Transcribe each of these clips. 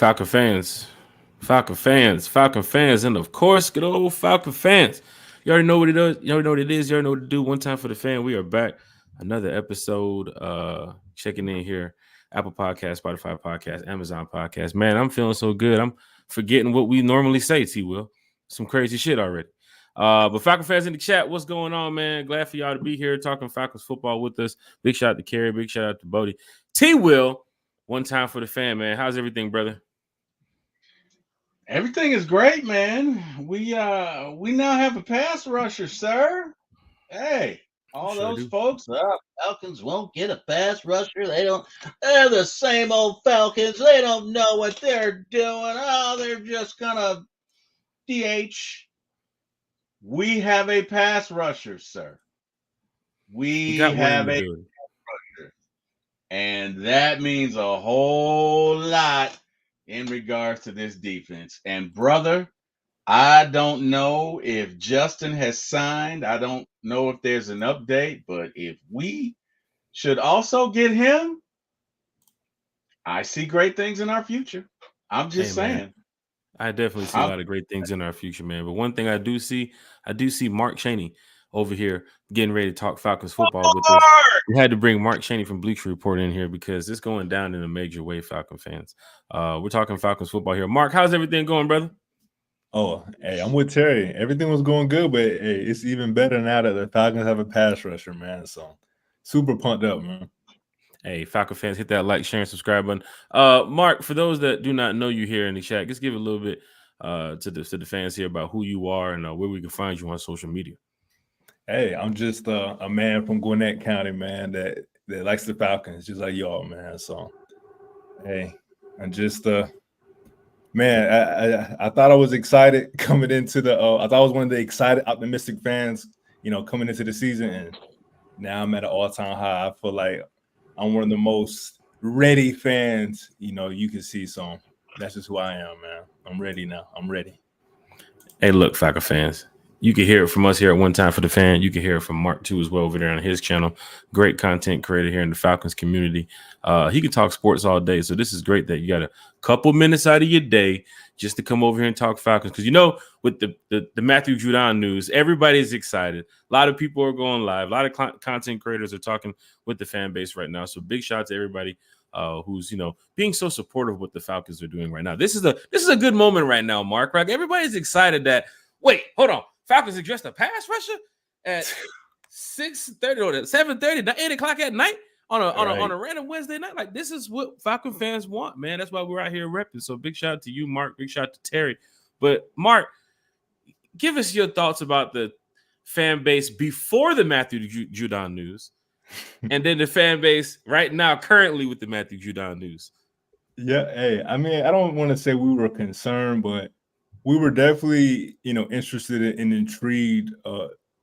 Falcon fans, Falcon fans, and of course, good old Falcon fans. You already know what it is. You already know what it is. You already know what to do. One time for the fan. We are back. Another episode. Checking in here. Apple Podcast, Spotify Podcast, Amazon Podcast. Man, I'm feeling so good. I'm forgetting what we normally say, T. Will. Some crazy shit already. But Falcon fans in the chat, what's going on, man? Glad for y'all to be here talking Falcons football with us. Big shout out to Kerry. Big shout out to Bodie. T. Will. One time for the fan, man. How's everything, brother? Everything is great, man. We now have a pass rusher, sir. Hey, all Sure those do. folks, Falcons won't get a pass rusher. They're the same old Falcons. They don't know what they're doing. Oh, they're just gonna DH. We have a pass rusher, sir. We We got one in have the a building. rusher. And that means a whole lot in regards to this defense. And brother, I don't know if Justin has signed. I don't know if there's an update, but if we should also get him, I see great things in our future. I'm Hey, just man. saying. I definitely see a I'm, lot of great things in our future, man. But one thing I do see Mark Cheney over here getting ready to talk Falcons football with us. We had to bring Mark Cheney from Bleacher Report in here because it's going down in a major way, Falcon fans. We're talking Falcons football here. Mark, how's everything going, brother? Oh, hey, I'm with Terry. Everything was going good, but hey, it's even better now that the Falcons have a pass rusher, man. So super pumped up, man. Hey, Falcon fans, hit that like, share, and subscribe button. Mark, for those that do not know you here in the chat, just give a little bit to the fans here about who you are and where we can find you on social media. Hey, I'm just a man from Gwinnett County, man, that likes the Falcons, just like y'all, man. So, hey, I'm just man, I thought I was excited coming into the. I thought I was one of the excited, optimistic fans, coming into the season, and now I'm at an all-time high. I feel like I'm one of the most ready fans, you can see. So that's just who I am, man. I'm ready now. I'm ready. Hey, look, Falcon fans. You can hear it from us here at One Time for the Fan. You can hear it from Mark, too, as well, over there on his channel. Great content creator here in the Falcons community. He can talk sports all day, so this is great that you got a couple minutes out of your day just to come over here and talk Falcons. Because, with the Matthew Judon news, everybody's excited. A lot of people are going live. A lot of content creators are talking with the fan base right now. So big shout out to everybody who's, being so supportive of what the Falcons are doing right now. This is a good moment right now, Mark. Right? Everybody's excited that, wait, hold on. Falcons addressed a pass rusher at 6:30 or 7:30, 8 o'clock at night on a random Wednesday night. Like, this is what Falcon fans want, man. That's why we're out here repping. So big shout out to you, Mark. Big shout out to Terry. But Mark, give us your thoughts about the fan base before the Matthew Judon news, and then the fan base right now, currently with the Matthew Judon news. Yeah, hey, I mean, I don't want to say we were concerned, but we were definitely, interested and intrigued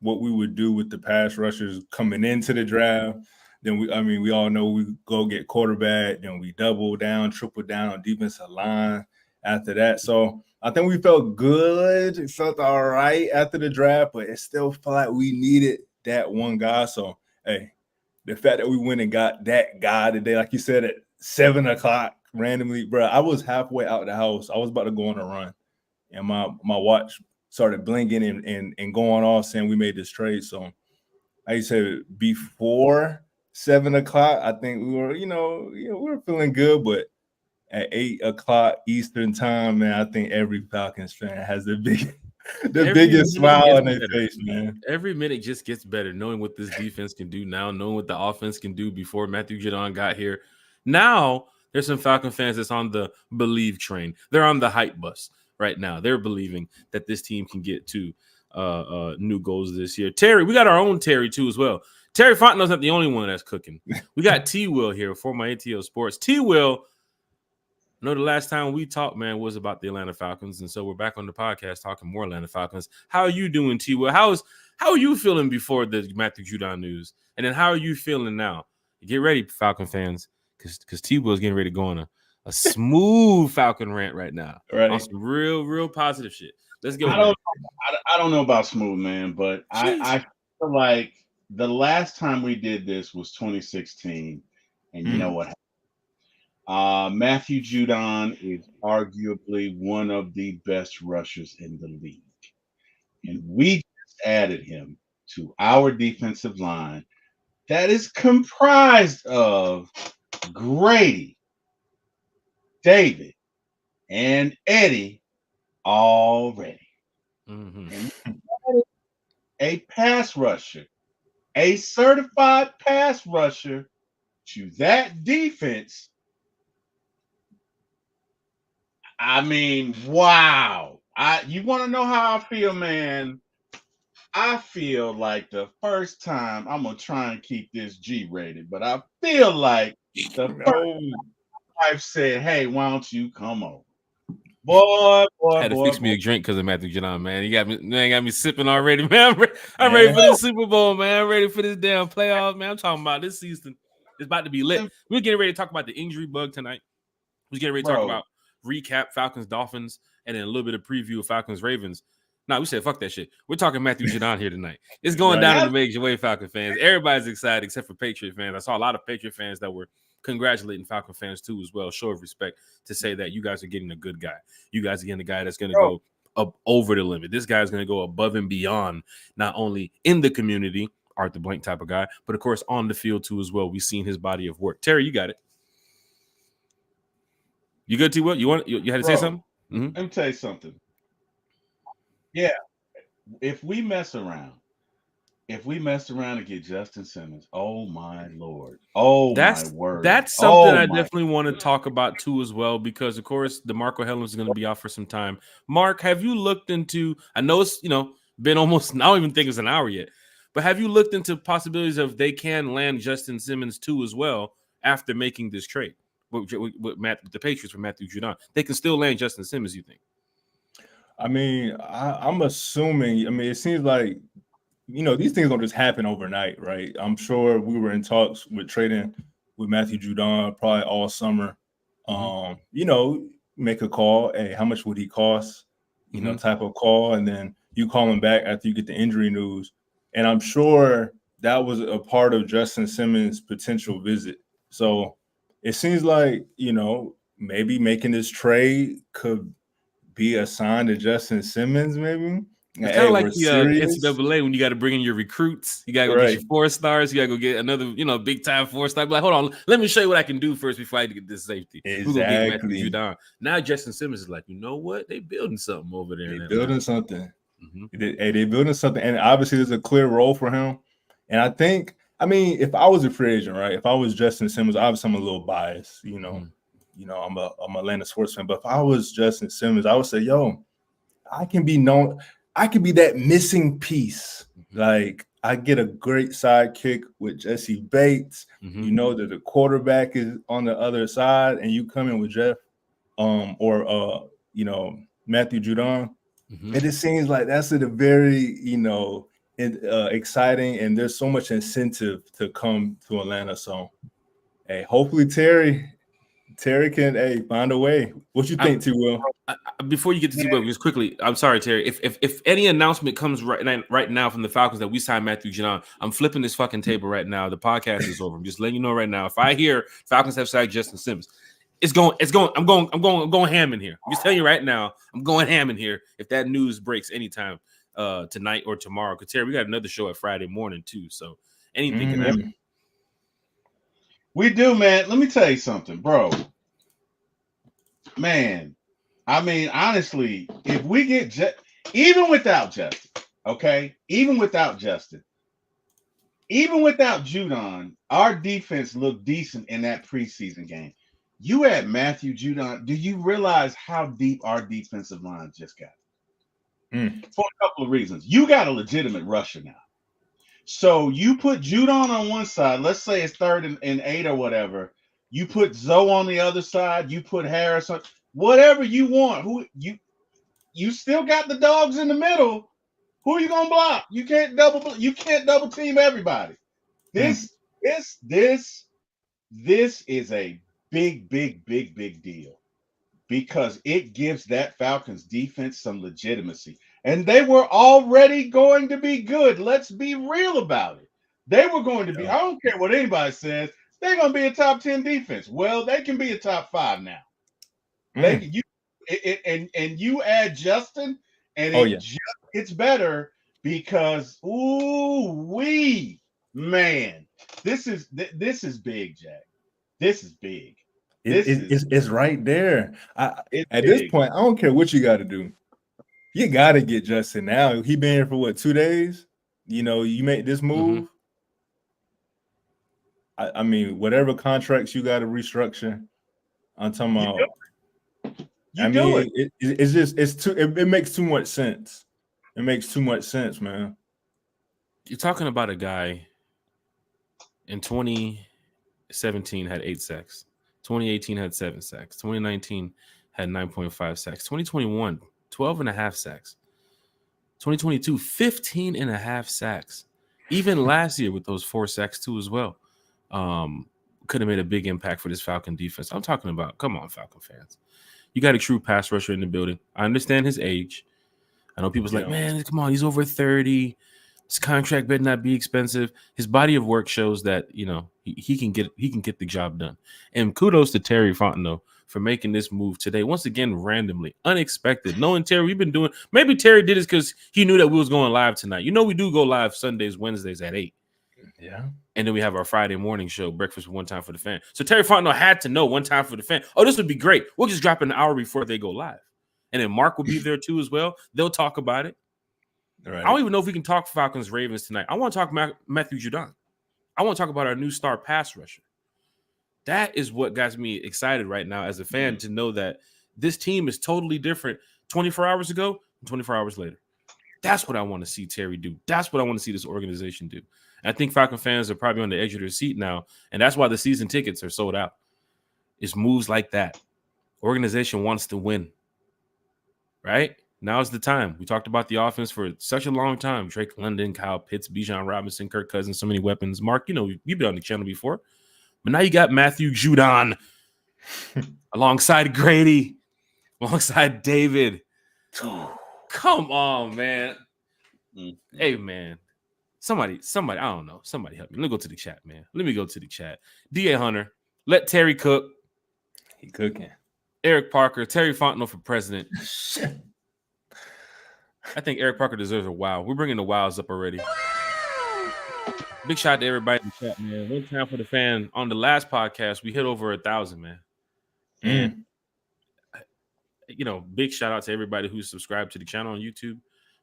what we would do with the pass rushers coming into the draft. Then we all know we go get quarterback, then we double down, triple down on defensive line after that. So I think we felt good. It felt all right after the draft, but it still felt like we needed that one guy. So, hey, the fact that we went and got that guy today, like you said, at 7 o'clock randomly, bro, I was halfway out the house. I was about to go on a run. And my watch started blinking and going off saying we made this trade. So, like you said, before 7 o'clock, I think we were, we were feeling good. But at 8 o'clock Eastern time, man, I think every Falcons fan has the biggest smile on their face, man. Every minute just gets better, knowing what this defense can do now, knowing what the offense can do before Matthew Judon got here. Now, there's some Falcon fans that's on the believe train. They're on the hype bus. Right now, they're believing that this team can get to new goals this year. Terry, we got our own Terry too as well. Terry Fontenot's not the only one that's cooking. We got T. Will here for my ATO Sports. T. Will, I know the last time we talked, man, was about the Atlanta Falcons, and so we're back on the podcast talking more Atlanta Falcons. How are you doing, T. Will? How are you feeling before the Matthew Judon news, and then how are you feeling now? Get ready, Falcon fans, because T. Will is getting ready to go on a smooth Falcon rant right now. Right. On some real positive shit. Let's go. I don't know about smooth, man, but I feel like the last time we did this was 2016, and you know what happened. Matthew Judon is arguably one of the best rushers in the league. And we just added him to our defensive line that is comprised of Grady, David, and Eddie already. And a pass rusher, a certified pass rusher to that defense. I mean, wow. You want to know how I feel, man? I feel like the first time I'm gonna try and keep this G rated, but I feel like the first wife said, "Hey, why don't you come over?" Boy, I had to fix me a drink because of Matthew Judon, man. You got me sipping already, man. I'm ready for this Super Bowl, man. I'm ready for this damn playoff, man. I'm talking about this season. It's about to be lit. We're getting ready to talk about the injury bug tonight. We're getting ready to talk about recap Falcons Dolphins and then a little bit of preview of Falcons Ravens. We said fuck that shit. We're talking Matthew Judon here tonight. It's going down in the major way, Falcon fans. Everybody's excited except for Patriot fans. I saw a lot of Patriot fans that were congratulating Falcon fans too as well. Show of respect to say that you guys are getting a good guy. You guys are getting a guy that's going to go up over the limit. This guy is going to go above and beyond, not only in the community, Art the Blank type of guy, but of course on the field too as well. We've seen his body of work. Terry, you got it. You good, T? What you had to say something? Let me tell you something. Yeah, if we mess around and get Justin Simmons, oh my Lord, my word, that's something I definitely want to talk about too as well, because of course DeMarco Hellams is going to be out for some time. Mark, have you looked into? I know it's been almost, I don't even think it's an hour yet, but have you looked into possibilities of they can land Justin Simmons too as well after making this trade with the Patriots for Matthew Judon? They can still land Justin Simmons, you think? I mean, I'm assuming. I mean, it seems like these things don't just happen overnight, right? I'm sure we were in talks with trading with Matthew Judon probably all summer. Make a call. Hey, how much would he cost? Type of call, and then you call him back after you get the injury news. And I'm sure that was a part of Justin Simmons' potential visit. So it seems like maybe making this trade could be a sign to Justin Simmons, maybe. It's kind of like the NCAA when you got to bring in your recruits. You got to go get your 4 stars. You got to go get another, big time 4-star. Like, hold on, let me show you what I can do first before I get this safety. Exactly. We're gonna get Matthew Judon. Now Justin Simmons is like, you know what? They building something over there. They building something. They building something, and obviously there's a clear role for him. And I think, if I was a free agent, right? If I was Justin Simmons, obviously I'm a little biased, I'm a Atlanta sports fan, but if I was Justin Simmons, I would say, I can be known. I could be that missing piece. Like, I get a great sidekick with Jesse Bates. You know that the quarterback is on the other side, and you come in with Jeff, or Matthew Judon. It just seems like that's a very exciting, and there's so much incentive to come to Atlanta. So, hey, hopefully Terry can find a way. What you think, T. Will? Before you get to T. Will, just quickly, I'm sorry, Terry. If any announcement comes right now from the Falcons that we signed Matthew Judon, I'm flipping this fucking table right now. The podcast is over. I'm just letting you know right now. If I hear Falcons have signed Justin Simmons, I'm going ham in here. I'm just telling you right now, I'm going ham in here. If that news breaks anytime tonight or tomorrow, because Terry, we got another show at Friday morning too. So anything can happen. We do, man. Let me tell you something, bro. Man, honestly, if we get even without Justin, okay, even without Judon, our defense looked decent in that preseason game. You had Matthew Judon. Do you realize how deep our defensive line just got? For a couple of reasons. You got a legitimate rusher now. So you put Judon on one side. Let's say it's 3rd and 8 or whatever. You put Zoe on the other side. You put Harris on. Whatever you want. Who you still got the dogs in the middle. Who are you gonna block? You can't double team everybody. This is a big deal, because it gives that Falcons defense some legitimacy. And they were already going to be good. Let's be real about it. They were going to be, I don't care what anybody says, they're going to be a top 10 defense. Well, they can be a top 5 now. They can, and you add Justin, and it just gets better because man, this is big, Jack. This is big. It's right there. At big. This point, I don't care what you got to do. You got to get Justin now. He been here for what, 2 days? You know, you make this move. I mean, whatever contracts you got to restructure, I'm talking about. It makes too much sense. It makes too much sense, man. You're talking about a guy in 2017 had 8 sacks. 2018 had 7 sacks. 2019 had 9.5 sacks. 2021, 12.5 sacks. 2022, 15.5 sacks. Even last year with those 4 sacks too as well. Could have made a big impact for this Falcon defense. I'm talking about, come on, Falcon fans. You got a true pass rusher in the building. I understand his age. I know people's like, man, come on, he's over 30. His contract better not be expensive. His body of work shows that, you know, he can get the job done. And kudos to Terry Fontenot for making this move today. Once again, randomly, unexpected. Knowing Terry, we've been doing. Maybe Terry did this because he knew that we was going live tonight. You know, we do go live Sundays, Wednesdays at 8. Yeah. And then we have our Friday morning show, Breakfast with One Time for the Fan. So Terry Fontenot had to know One Time for the Fan. Oh, this would be great. We'll just drop an hour before they go live. And then Mark will be there too as well. They'll talk about it. Right. I don't even know if we can talk Falcons Ravens tonight. I want to talk Matthew Judon. I want to talk about our new star pass rusher. That is what got me excited right now as a fan to know that this team is totally different 24 hours ago and 24 hours later. That's what I want to see Terry do. That's what I want to see this organization do. And I think Falcon fans are probably on the edge of their seat now, and that's why the season tickets are sold out. It's moves like that. Organization wants to win, right? Now's the time. We talked about the offense for such a long time. Drake London, Kyle Pitts, Bijan Robinson, Kirk Cousins, so many weapons. Mark, you know, you've been on the channel before. But now you got Matthew Judon alongside Grady, alongside David. Come on, man. Hey, man. Somebody, I don't know. Somebody help me. Let me go to the chat, man. Let me go to the chat. D.A. Hunter, let Terry cook. He cooking. Eric Parker, Terry Fontenot for president. I think Eric Parker deserves a wow. We're bringing the wows up already. Big shout out to everybody in the chat, man. One time for the fan. On the last podcast, we hit over 1,000, man. And, you know, big shout out to everybody who's subscribed to the channel on YouTube.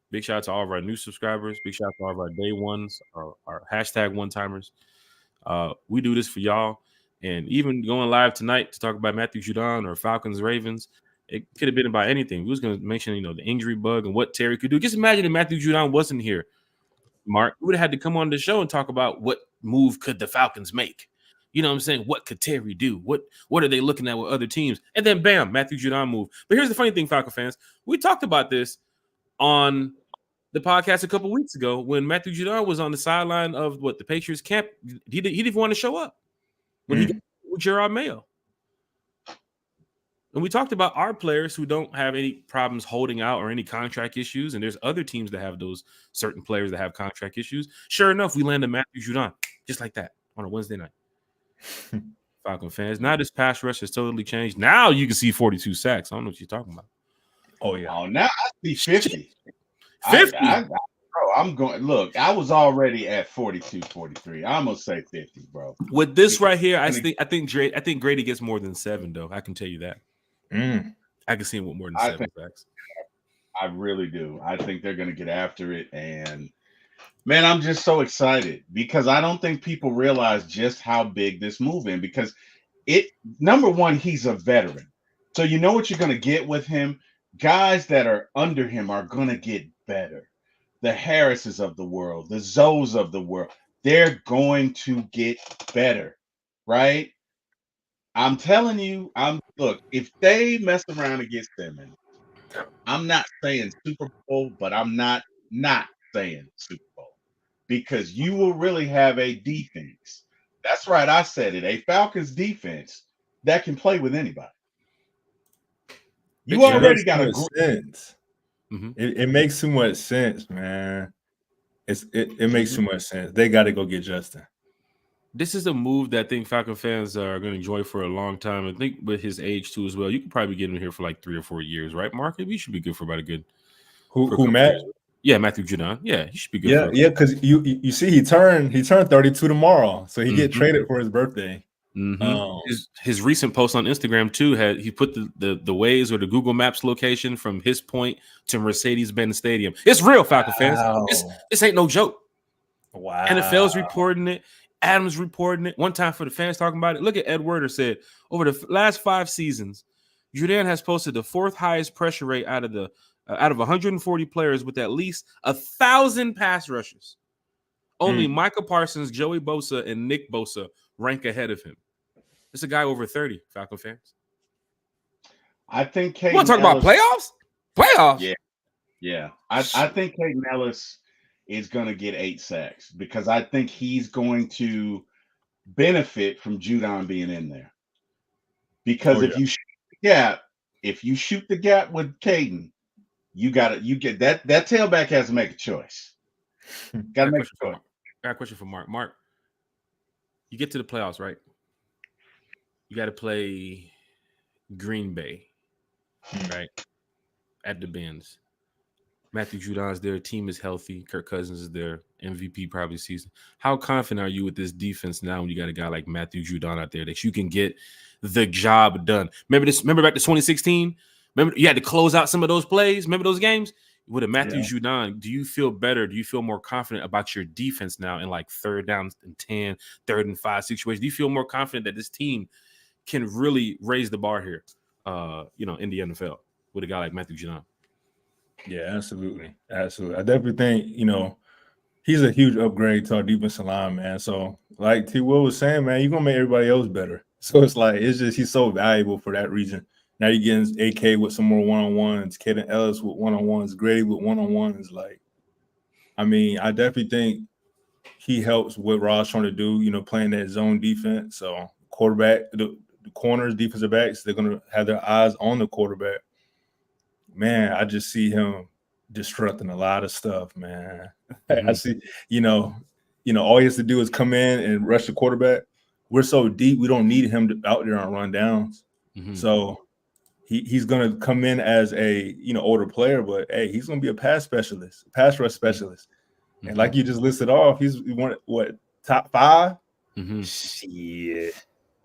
Big shout out to all of our new subscribers. Big shout out to all of our day ones, our hashtag one-timers. We do this for y'all. And even going live tonight to talk about Matthew Judon or Falcons Ravens, it could have been about anything. We was going to mention, you know, the injury bug and what Terry could do. Just imagine if Matthew Judon wasn't here, Mark. We would have had to come on the show and talk about what move could the Falcons make. You know what I'm saying? What could Terry do? What are they looking at with other teams? And then, bam, Matthew Judon move. But here's the funny thing, Falcon fans. We talked about this on the podcast a couple weeks ago when Matthew Judon was on the sideline of the Patriots camp. He didn't want to show up when he got with Gerard Mayo. And we talked about our players who don't have any problems holding out or any contract issues. And there's other teams that have those certain players that have contract issues. Sure enough, we landed Matthew Judon just like that on a Wednesday night. Falcon fans. Now this pass rush has totally changed. Now you can see 42 sacks. I don't know what you're talking about. Oh, yeah. Oh, now I see 50. 50? Bro, I'm going. Look, I was already at 42, 43. I'm going to say 50, bro. With this right here, I think Grady gets more than 7, though. I can tell you that. I can see him with more than 7 sacks. I really do. I think they're going to get after it. And, man, I'm just so excited because I don't think people realize just how big this move is because number one, he's a veteran. So you know what you're going to get with him? Guys that are under him are going to get better. The Harrises of the world, the Zoes of the world, they're going to get better, right? I'm telling you, look, if they mess around against Simmons, I'm not saying Super Bowl, but I'm not saying Super Bowl because you will really have a defense. That's right, I said it, a Falcons defense that can play with anybody. You already got a sense. It makes too much sense, man. It makes too much sense. They got to go get Justin. This is a move that I think Falcon fans are going to enjoy for a long time. I think with his age too as well, you could probably get him here for like 3 or 4 years, right, Mark? We should be good for about a Who couple Matt? years. Yeah, Matthew Judon. Yeah, he should be good. Yeah, because you see, he turned 32 tomorrow, so he get traded for his birthday. His recent post on Instagram too he put the Waze or the Google Maps location from his point to Mercedes-Benz Stadium. It's real, Falcon fans. This ain't no joke. Wow. NFL's reporting it. Adams reporting it. One time for the fans talking about it. Look at Ed Werder said over the last 5 seasons, Judon has posted the 4th highest pressure rate out of 140 players with at least 1,000 pass rushes. Only Micah Parsons, Joey Bosa, and Nick Bosa rank ahead of him. It's a guy over 30, Falcon fans. I think you want to talk about playoffs? Playoffs? Yeah. I think Caden Ellis is going to get 8 sacks because I think he's going to benefit from Judon being in there. Because if you shoot the gap with Caden, you get that tailback has to make a choice. Got to make a choice. I got a question for Mark. Mark, you get to the playoffs, right? You got to play Green Bay, right? At the Benz. Matthew Judon's there. Team is healthy. Kirk Cousins is there. MVP probably season. How confident are you with this defense now when you got a guy like Matthew Judon out there that you can get the job done? Remember back to 2016? Remember you had to close out some of those plays? Remember those games? With a Matthew Judon, do you feel better? Do you feel more confident about your defense now in like 3rd down and 10, 3rd and 5 situations? Do you feel more confident that this team can really raise the bar here, in the NFL with a guy like Matthew Judon? Yeah, absolutely. I definitely think, he's a huge upgrade to our defensive line, man. So like T. Will was saying, man, you're going to make everybody else better. So he's so valuable for that reason. Now you're getting AK with some more one-on-ones, Caden Ellis with one-on-ones, Grady with one-on-ones. I definitely think he helps what Rod's trying to do, playing that zone defense. So quarterback, the corners, defensive backs, they're going to have their eyes on the quarterback. Man, I just see him disrupting a lot of stuff, man. I see, all he has to do is come in and rush the quarterback. We're so deep, we don't need him out there on rundowns. So he's going to come in as a, older player, but hey, he's going to be a pass rush specialist. And like you just listed off, he won top 5? Shit.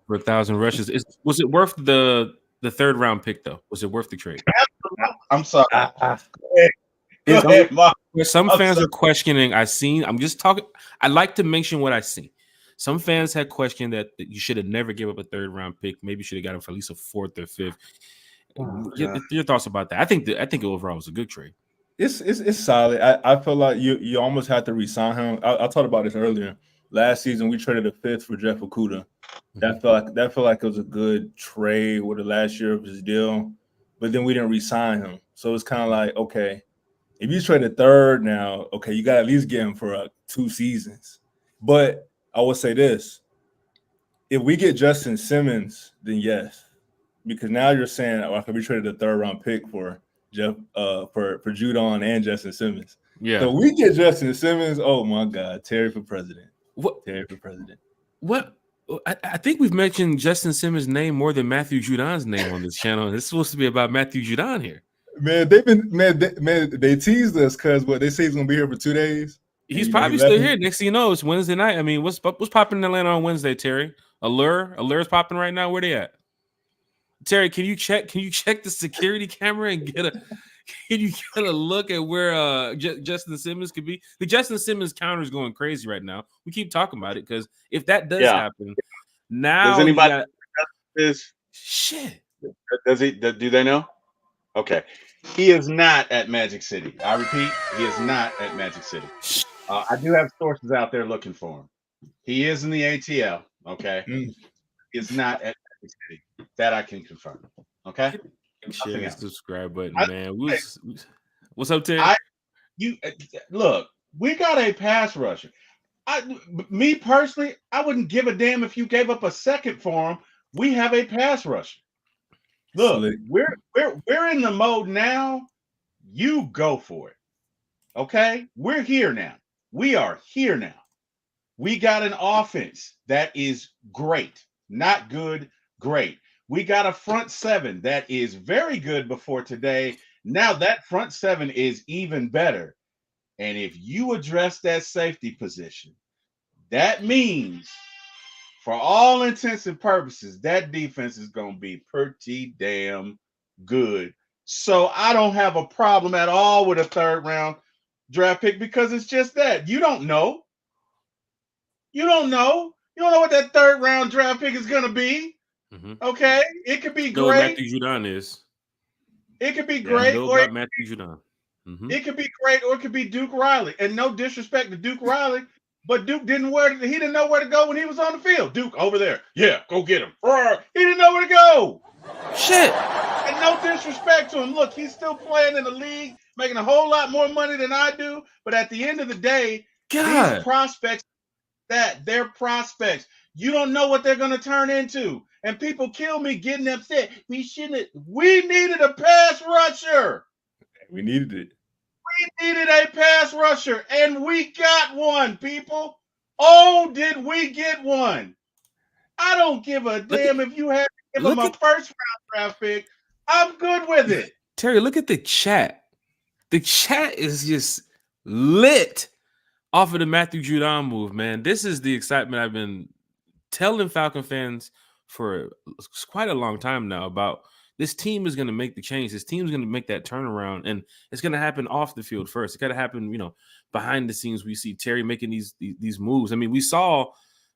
For 1,000 rushes. Was it worth the 3rd round pick though? Was it worth the trade? I'm sorry. Some fans are questioning. I'm just talking. I like to mention what I see. Some fans had questioned that you should have never given up a 3rd round pick. Maybe you should have got him for at least a 4th or 5th. Your thoughts about that? I think overall was a good trade. It's solid. I feel like you almost have to re-sign him. I talked about this earlier. Last season we traded a 5th for Jeff Okudah. That felt like it was a good trade with the last year of his deal, but then we didn't re-sign him. So it's kind of like, okay, if you trade a 3rd now, okay, you got to at least get him for 2 seasons. But I will say this: if we get Justin Simmons, then yes, because now you're saying, okay, we traded a 3rd round pick for Jeff, for Judon and Justin Simmons. Yeah. So we get Justin Simmons. Oh my God, Terry for president. Terry for president. What? I think we've mentioned Justin Simmons' name more than Matthew Judon's name on this channel. It's supposed to be about Matthew Judon here. Man, they teased us because they say he's gonna be here for 2 days. He's probably still here. Next thing you know, it's Wednesday night. I mean, what's popping in Atlanta on Wednesday, Terry? Allure's popping right now. Where they at? Terry, can you check the security camera and get a look at where Justin Simmons could be? The Justin Simmons counter is going crazy right now. We keep talking about it because if that does happen, now does anybody shit? Does he? Do they know? Okay, he is not at Magic City. I repeat, he is not at Magic City. I do have sources out there looking for him. He is in the ATL. Okay, he is not at Magic City. That I can confirm. Okay. Share the subscribe button, man. What's up, Terry? Look, we got a pass rusher. Me personally, I wouldn't give a damn if you gave up a 2nd for him. We have a pass rusher. Look, we're in the mode now. You go for it. Okay? We're here now. We are here now. We got an offense that is great, not good, great. We got a front seven that is very good before today. Now that front seven is even better. And if you address that safety position, that means, for all intents and purposes, that defense is going to be pretty damn good. So I don't have a problem at all with a third round draft pick because it's just that. You don't know. You don't know. You don't know what that third round draft pick is going to be. Mm-hmm. Okay? It could be know what great. Matthew Judon is. It could be great. Know about Matthew Judon. Mm-hmm. It could be great, or it could be Duke Riley. And no disrespect to Duke Riley, but Duke didn't know where to go when he was on the field. Duke over there. Yeah, go get him. He didn't know where to go. Shit. And no disrespect to him. Look, he's still playing in the league, making a whole lot more money than I do. But at the end of the day, these prospects, they're prospects. You don't know what they're going to turn into. And people kill me getting upset. We needed a pass rusher. We needed it. We needed a pass rusher, and we got one, people. Oh, did we get one? I don't give a damn if you had to give him a first-round draft pick. I'm good with it. Terry, look at the chat. The chat is just lit off of the Matthew Judon move, man. This is the excitement I've been telling Falcon fans for quite a long time now about. This team is going to make the change. This team is going to make that turnaround, and it's going to happen off the field first. It's got to happen, behind the scenes. We see Terry making these moves. I mean, we saw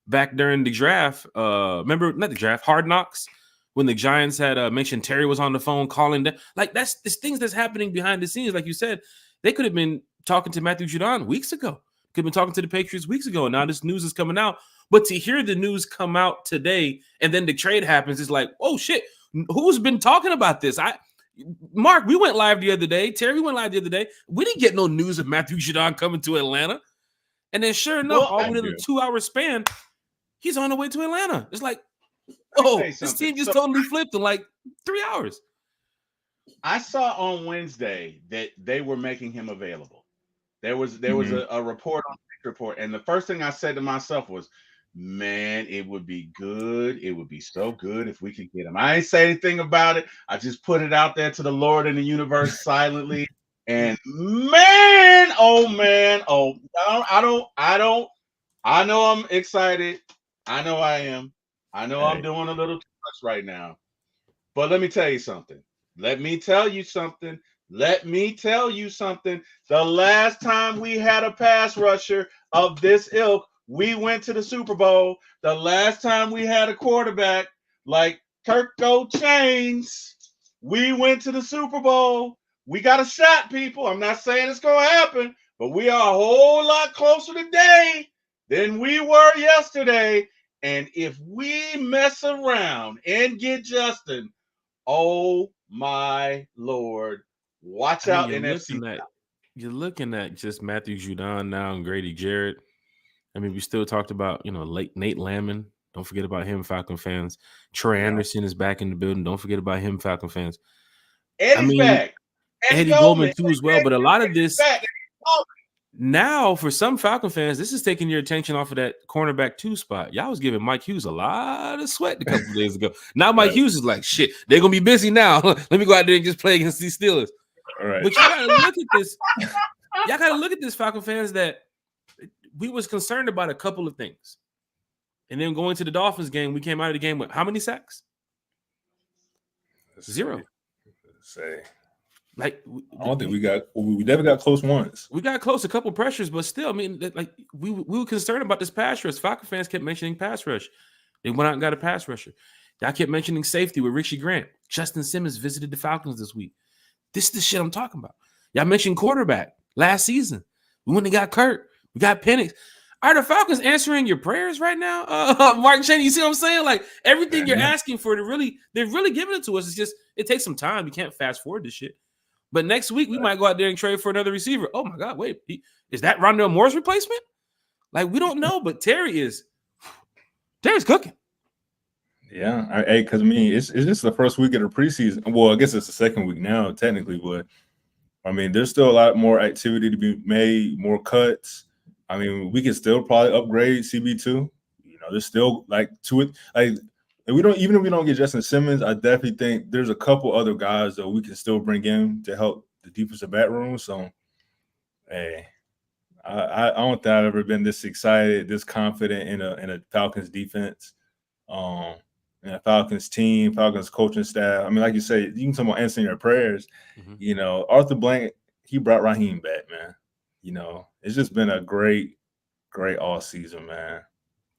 back during the draft. Remember, not the draft, Hard Knocks, when the Giants had mentioned Terry was on the phone calling them. Like it's things that's happening behind the scenes. Like you said, they could have been talking to Matthew Judon weeks ago. Could have been talking to the Patriots weeks ago. And now this news is coming out. But to hear the news come out today, and then the trade happens, it's like, oh shit. Who's been talking about this? Mark, we went live the other day. Terry went live the other day. We didn't get no news of Matthew Judon coming to Atlanta. And then sure enough, all within a 2-hour span, he's on the way to Atlanta. It's like, oh, this team just totally flipped in like 3 hours. I saw on Wednesday that they were making him available. There was a report on the report, and the first thing I said to myself was, man, it would be good. It would be so good if we could get him. I ain't say anything about it. I just put it out there to the Lord and the universe silently. And man, I know I'm excited. I know I am. I know I'm doing a little too much right now. But let me tell you something. The last time we had a pass rusher of this ilk, we went to the Super Bowl. The last time we had a quarterback like Kirko Chains, we went to the Super Bowl. We got a shot, people. I'm not saying it's going to happen, but we are a whole lot closer today than we were yesterday. And if we mess around and get Justin, oh my Lord, watch out, NFC. You're looking at just Matthew Judon now and Grady Jarrett. I mean, we still talked about, Nate Landman. Don't forget about him, Falcon fans. Troy Anderson is back in the building. Don't forget about him, Falcon fans. Eddie's back. Eddie Goldman too as well. But a lot of this now, for some Falcon fans, this is taking your attention off of that cornerback 2 spot. Y'all was giving Mike Hughes a lot of sweat a couple of days ago. Now Mike Hughes is like, shit, they're going to be busy now. Let me go out there and just play against these Steelers. All right. But you got to look at this. Y'all got to look at this, Falcon fans, that we was concerned about a couple of things. And then going to the Dolphins game, we came out of the game with how many sacks? 0. Like, I don't think we never got close once. We got close, a couple pressures, but still, I mean, like we were concerned about this pass rush. Falcon fans kept mentioning pass rush. They went out and got a pass rusher. Y'all kept mentioning safety with Richie Grant. Justin Simmons visited the Falcons this week. This is the shit I'm talking about. Y'all mentioned quarterback last season. We went and got Kurt. We got Penix. Are the Falcons answering your prayers right now? Mark Cheney, you see what I'm saying? Like, everything you're asking for, they're really giving it to us. It's just, it takes some time. You can't fast forward this shit. But next week, we might go out there and trade for another receiver. Oh, my God, wait. Is that Rondell Moore's replacement? Like, we don't know, but Terry's cooking. Yeah, because I mean, it's just the first week of the preseason. Well, I guess it's the second week now, technically, but I mean, there's still a lot more activity to be made, more cuts. I mean, we can still probably upgrade CB2. You know, there's still like to it. Like, and we don't, even if we don't get Justin Simmons, I definitely think there's a couple other guys that we can still bring in to help the defensive back room. So, hey, I don't think I've ever been this excited, this confident in a Falcons defense, and a Falcons team, Falcons coaching staff. I mean, like you say, you can talk about answering your prayers. You know, Arthur Blank, he brought Raheem back, man. You know, it's just been a great all season, man.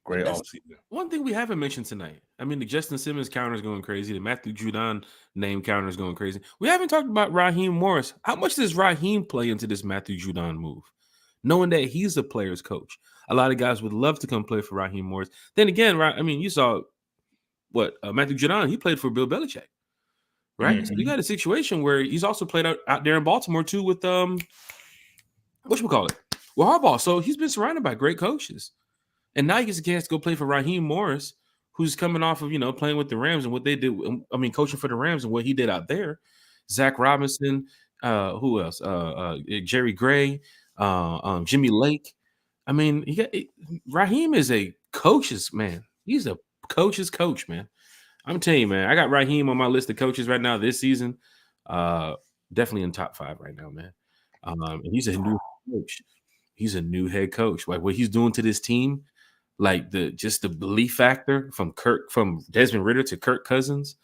Great all season. One thing we haven't mentioned tonight. I mean, the Justin Simmons counter is going crazy. The Matthew Judon name counter is going crazy. We haven't talked about Raheem Morris. How much does Raheem play into this Matthew Judon move? Knowing that he's a player's coach. A lot of guys would love to come play for Raheem Morris. Then again, right? I mean, you saw what Matthew Judon, he played for Bill Belichick, right? So you got a situation where he's also played out there in Baltimore too with whatchamacallit? Well, Harbaugh. So he's been surrounded by great coaches. And now he gets a chance to go play for Raheem Morris, who's coming off of, playing with the Rams and what they did. I mean, coaching for the Rams and what he did out there. Zach Robinson, who else? Jerry Gray, Jimmy Lake. I mean, Raheem is a coach's man. He's a coach's coach, man. I'm telling you, man, I got Raheem on my list of coaches right now this season. Definitely in top 5 right now, man. And he's a new coach. He's a new head coach. Like what he's doing to this team, like the belief factor from Desmond Ridder to Kirk Cousins,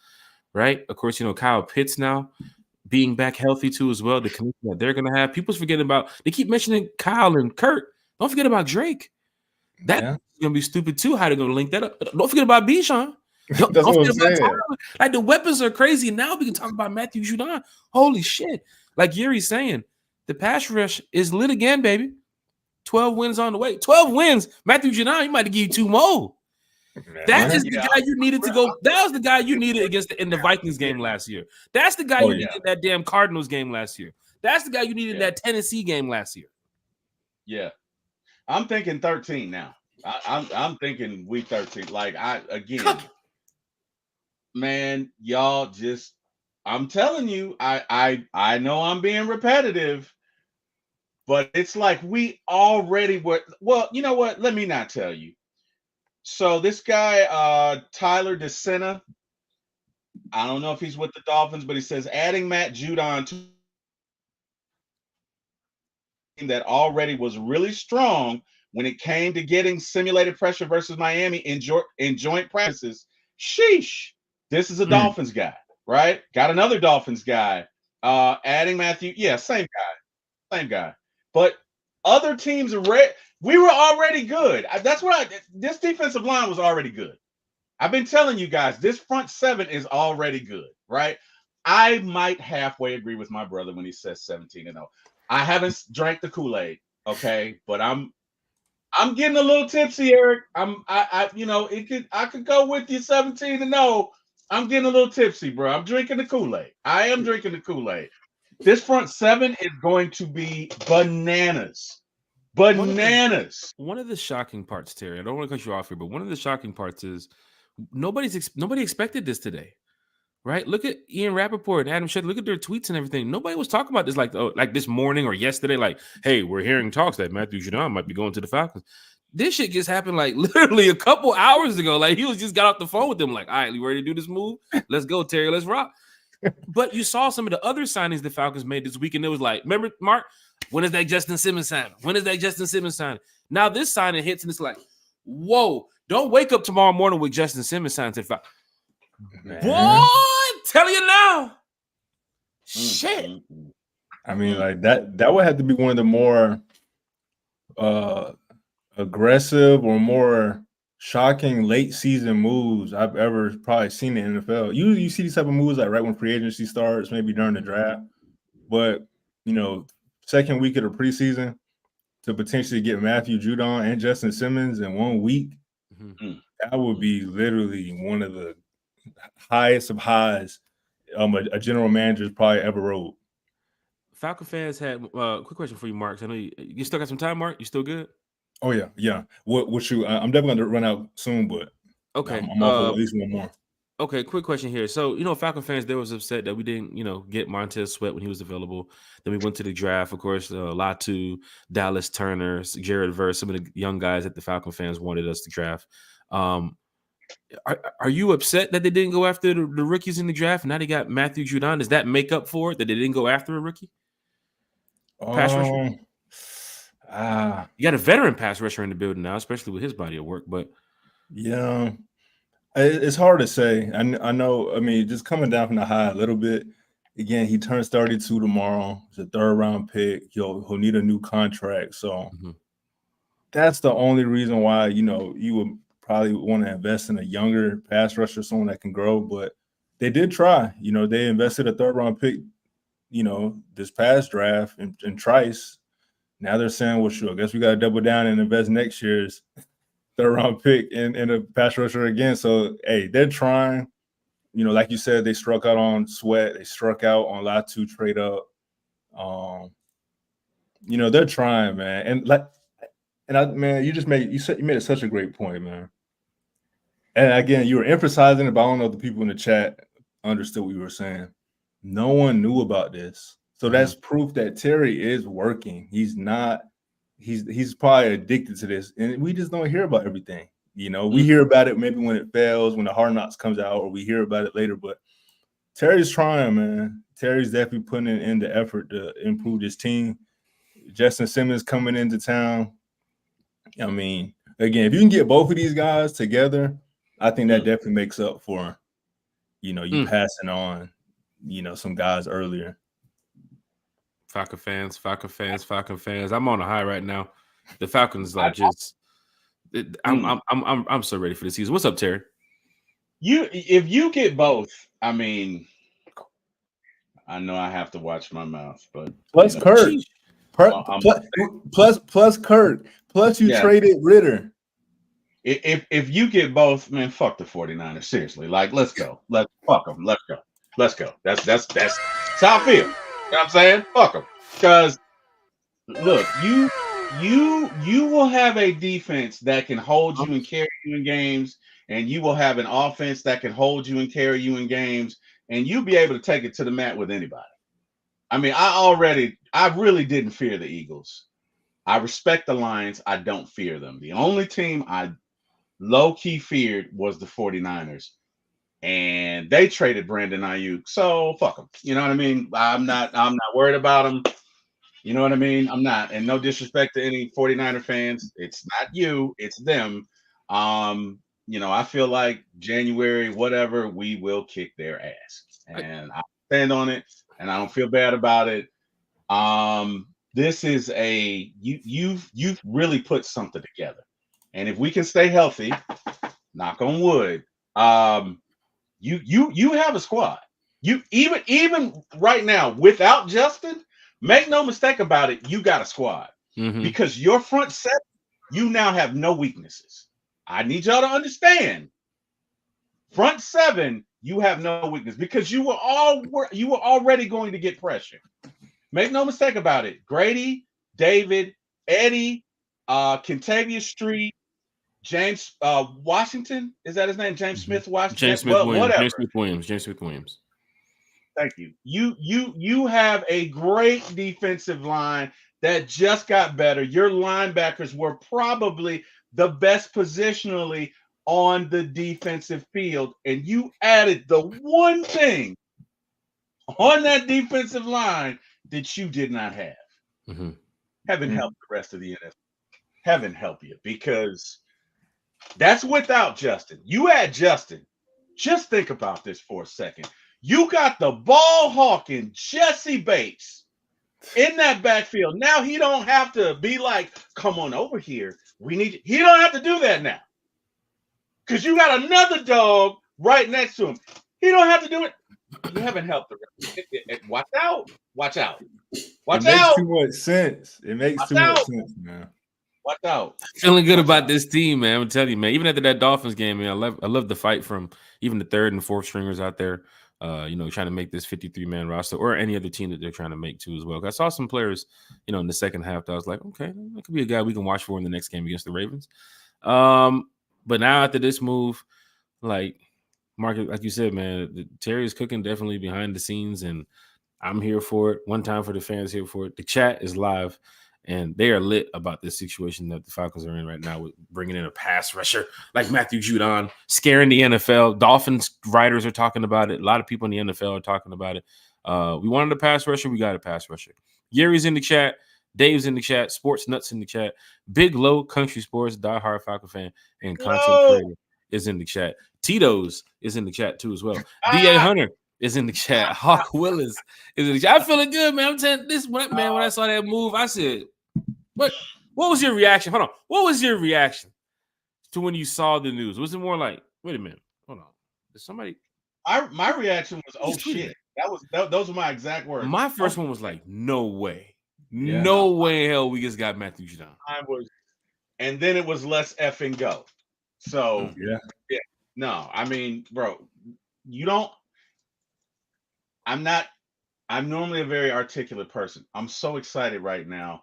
right? Of course, Kyle Pitts now being back healthy too as well. The connection that they're gonna have. People's forgetting about. They keep mentioning Kyle and Kirk. Don't forget about Drake. That's gonna be stupid too. How they're gonna link that up? Don't forget about Bijan. Don't forget about Tyler. Like the weapons are crazy. Now we can talk about Matthew Judon. Holy shit! Like Yuri's saying, the pass rush is lit again, baby. 12 wins on the way. 12 wins. Matthew Judon, he might give you 2 more. That is the guy you needed to go. That was the guy you needed in the Vikings game last year. That's the guy you needed in that damn Cardinals game last year. That's the guy you needed in that Tennessee game last year. Yeah. I'm thinking 13 now. I'm thinking week 13. Like, man, y'all just, I'm telling you, I know I'm being repetitive. But it's like we already were. Well, you know what? Let me not tell you. So this guy, Tyler DeSena, I don't know if he's with the Dolphins, but he says adding Matt Judon to that already was really strong when it came to getting simulated pressure versus Miami in joint practices. Sheesh. This is a Dolphins guy, right? Got another Dolphins guy. Adding Matthew. Yeah, same guy. But other teams we were already good. That's what this defensive line was already good. I've been telling you guys, this front 7 is already good, right? I might halfway agree with my brother when he says 17-0. I haven't drank the Kool-Aid, okay, but I'm getting a little tipsy, Eric. I could go with you 17-0. I'm getting a little tipsy, bro. I'm drinking the Kool-Aid. I am drinking the Kool-Aid. This front 7 is going to be bananas. Bananas. One of the shocking parts, Terry, I don't want to cut you off here, but one of the shocking parts is nobody expected this today, right? Look at Ian Rappaport and Adam Schefter. Look at their tweets and everything. Nobody was talking about this like this morning or yesterday. Like, hey, we're hearing talks that Matthew Judon might be going to the Falcons. This shit just happened like literally a couple hours ago. Like he just got off the phone with them. Like, all right, you ready to do this move? Let's go, Terry. Let's rock. But you saw some of the other signings the Falcons made this week, and it was like, remember, Mark, when is that Justin Simmons signing? When is that Justin Simmons signing? Now this signing hits, and it's like, whoa, don't wake up tomorrow morning with Justin Simmons signing to the Falcons. What? Tell you now. Shit. I mean, like that would have to be one of the more aggressive or more shocking late season moves I've ever probably seen in the NFL. Usually you see these type of moves like right when free agency starts, maybe during the draft. But, second week of the preseason to potentially get Matthew Judon and Justin Simmons in 1 week, that would be literally one of the highest of highs a general manager's probably ever wrote. Falcon fans had quick question for you, Mark. I know you still got some time, Mark. You still good? Oh yeah. What you? I'm definitely going to run out soon, but okay. I'm off at least one more. Okay, quick question here. So, Falcon fans, they was upset that we didn't, get Montez Sweat when he was available. Then we went to the draft, of course, Latu, Dallas Turner, Jared Verse, some of the young guys that the Falcon fans wanted us to draft. Are you upset that they didn't go after the rookies in the draft? Now they got Matthew Judon. Does that make up for it that they didn't go after a rookie pass rusher? You got a veteran pass rusher in the building now, especially with his body of work. But yeah, it's hard to say. I know. I mean, just coming down from the high a little bit. Again, he turns 32 tomorrow. It's a 3rd round pick. He'll need a new contract. So that's the only reason why you would probably want to invest in a younger pass rusher, someone that can grow. But they did try. They invested a 3rd round pick. This past draft in Trice. Now they're saying, well, sure, I guess we got to double down and invest next year's 3rd round pick in a pass rusher again. So, hey, they're trying. Like you said, they struck out on Sweat. They struck out on Latu trade up. They're trying, man. Man, you made such a great point, man. And again, you were emphasizing it, but I don't know if the people in the chat understood what you were saying. No one knew about this. So that's proof that Terry is working. He's not, he's probably addicted to this. And we just don't hear about everything. We hear about it maybe when it fails, when the Hard Knocks comes out, or we hear about it later. But Terry's trying, man. Terry's definitely putting in the effort to improve this team. Justin Simmons coming into town. I mean, again, if you can get both of these guys together, I think that definitely makes up for, you passing on, some guys earlier. Falcon fans. I'm on a high right now. The Falcons are just. I'm so ready for the season. What's up, Terry? If you get both, I mean, I know I have to watch my mouth, but plus Kirk, plus Kirk, plus you traded Ritter. If you get both, man, fuck the 49ers. Seriously, like let's go, fuck them, let's go. That's how I feel. You know what I'm saying? Fuck them, because look, you will have a defense that can hold you and carry you in games, and you will have an offense that can hold you and carry you in games, and you'll be able to take it to the mat with anybody. I mean, I really didn't fear the Eagles. I respect the Lions. I don't fear them. The only team I low-key feared was the 49ers. And they traded Brandon Ayuk. So fuck them. You know what I mean? I'm not worried about them. You know what I mean? I'm not. And no disrespect to any 49er fans. It's not you, it's them. I feel like January, whatever, we will kick their ass. And I stand on it, and I don't feel bad about it. This is you've really put something together. And if we can stay healthy, knock on wood, you have a squad. You even right now without Justin, make no mistake about it, you got a squad. Because your front seven, you now have no weaknesses. I need y'all to understand. Front seven, you have no weakness because you were already going to get pressure. Make no mistake about it. Grady, David, Eddie, Kentavious Street, James Washington, is that his name? James Smith Washington. James Smith Williams. Thank you. You have a great defensive line that just got better. Your linebackers were probably the best positionally on the defensive field, and you added the one thing on that defensive line that you did not have. Heaven help the rest of the NFL. Heaven help you, because that's without Justin. You add Justin. Just think about this for a second. You got the ball hawking Jesse Bates in that backfield. Now he don't have to be like, come on over here. We need you. He don't have to do that now. Because you got another dog right next to him. He don't have to do it. You haven't helped the rest. Watch out. Watch out. Watch out. It makes too much sense. It makes too much sense, man. Watch out. Feeling good about this team, man. I'm telling you, man. Even after that Dolphins game, man, I love the fight from even the third and fourth stringers out there. Trying to make this 53-man roster, or any other team that they're trying to make too as well. I saw some players, in the second half that I was like, okay, that could be a guy we can watch for in the next game against the Ravens. But now after this move, like, Mark, like you said, man, Terry is cooking definitely behind the scenes, and I'm here for it. One time for the fans, here for it. The chat is live, and they are lit about this situation that the Falcons are in right now with bringing in a pass rusher like Matthew Judon, scaring the NFL. Dolphins writers are talking about it. A lot of people in the NFL are talking about it. We wanted a pass rusher. We got a pass rusher. Gary's in the chat. Dave's in the chat. Sports Nuts in the chat. Big Low Country Sports, diehard Falcon fan, and content creator is in the chat. Tito's is in the chat too as well. D.A. Hunter is in the chat. Hawk Willis is in the chat. I'm feeling good, man. I'm telling this man, when I saw that move, I said, what was your reaction? Hold on. What was your reaction to when you saw the news? Was it more like, wait a minute, hold on. Did somebody my reaction was, oh shit. Those were my exact words. My first one was like, no way. Yeah. No way in hell we just got Matthew Judon. And then it was let's effing go. So yeah. No, I mean, bro, I'm normally a very articulate person. I'm so excited right now.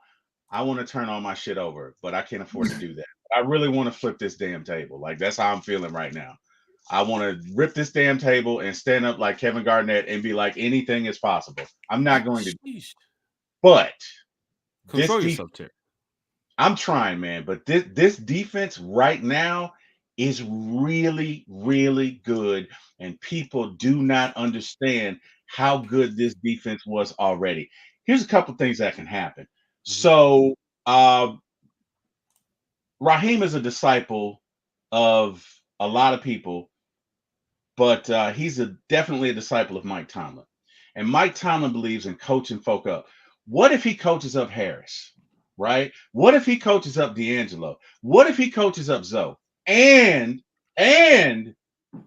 I want to turn all my shit over, but I can't afford to do that. I really want to flip this damn table. Like, that's how I'm feeling right now. I want to rip this damn table and stand up like Kevin Garnett and be like, anything is possible. I'm not going to. But control yourself, Terry. I'm trying, man. But this defense right now is really, really good. And people do not understand how good this defense was already. Here's a couple things that can happen. So Raheem is a disciple of a lot of people, but he's definitely a disciple of Mike Tomlin. And Mike Tomlin believes in coaching folk up. What if he coaches up Harris, right? What if he coaches up D'Angelo? What if he coaches up Zoe? And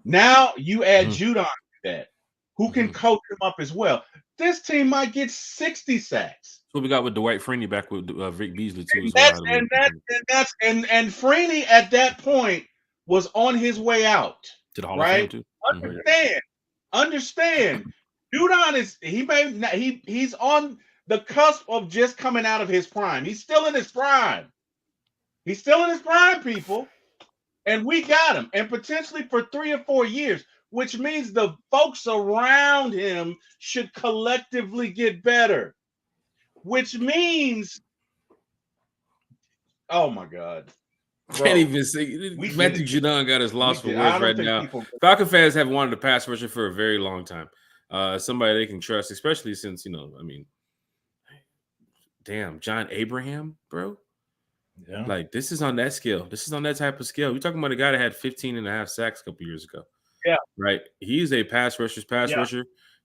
now you add Judon to that, who can coach him up as well. This team might get 60 sacks. What we got with Dwight Freeney back with Vic Beasley too. And Freeney at that point was on his way out to the Hall of Fame too. Understand. Judon he's on the cusp of just coming out of his prime. He's still in his prime. People. And we got him, and potentially for 3 or 4 years, which means the folks around him should collectively get better. Which means, oh my God. Bro, can't even say Matthew Judon got his loss for words right now. Falcon fans have wanted a pass rusher for a very long time. Somebody they can trust, especially since, damn, John Abraham, bro. Yeah. Like, this is on that scale. This is on that type of scale. We're talking about a guy that had 15 and a half sacks a couple years ago. Yeah. Right. He's a pass rusher.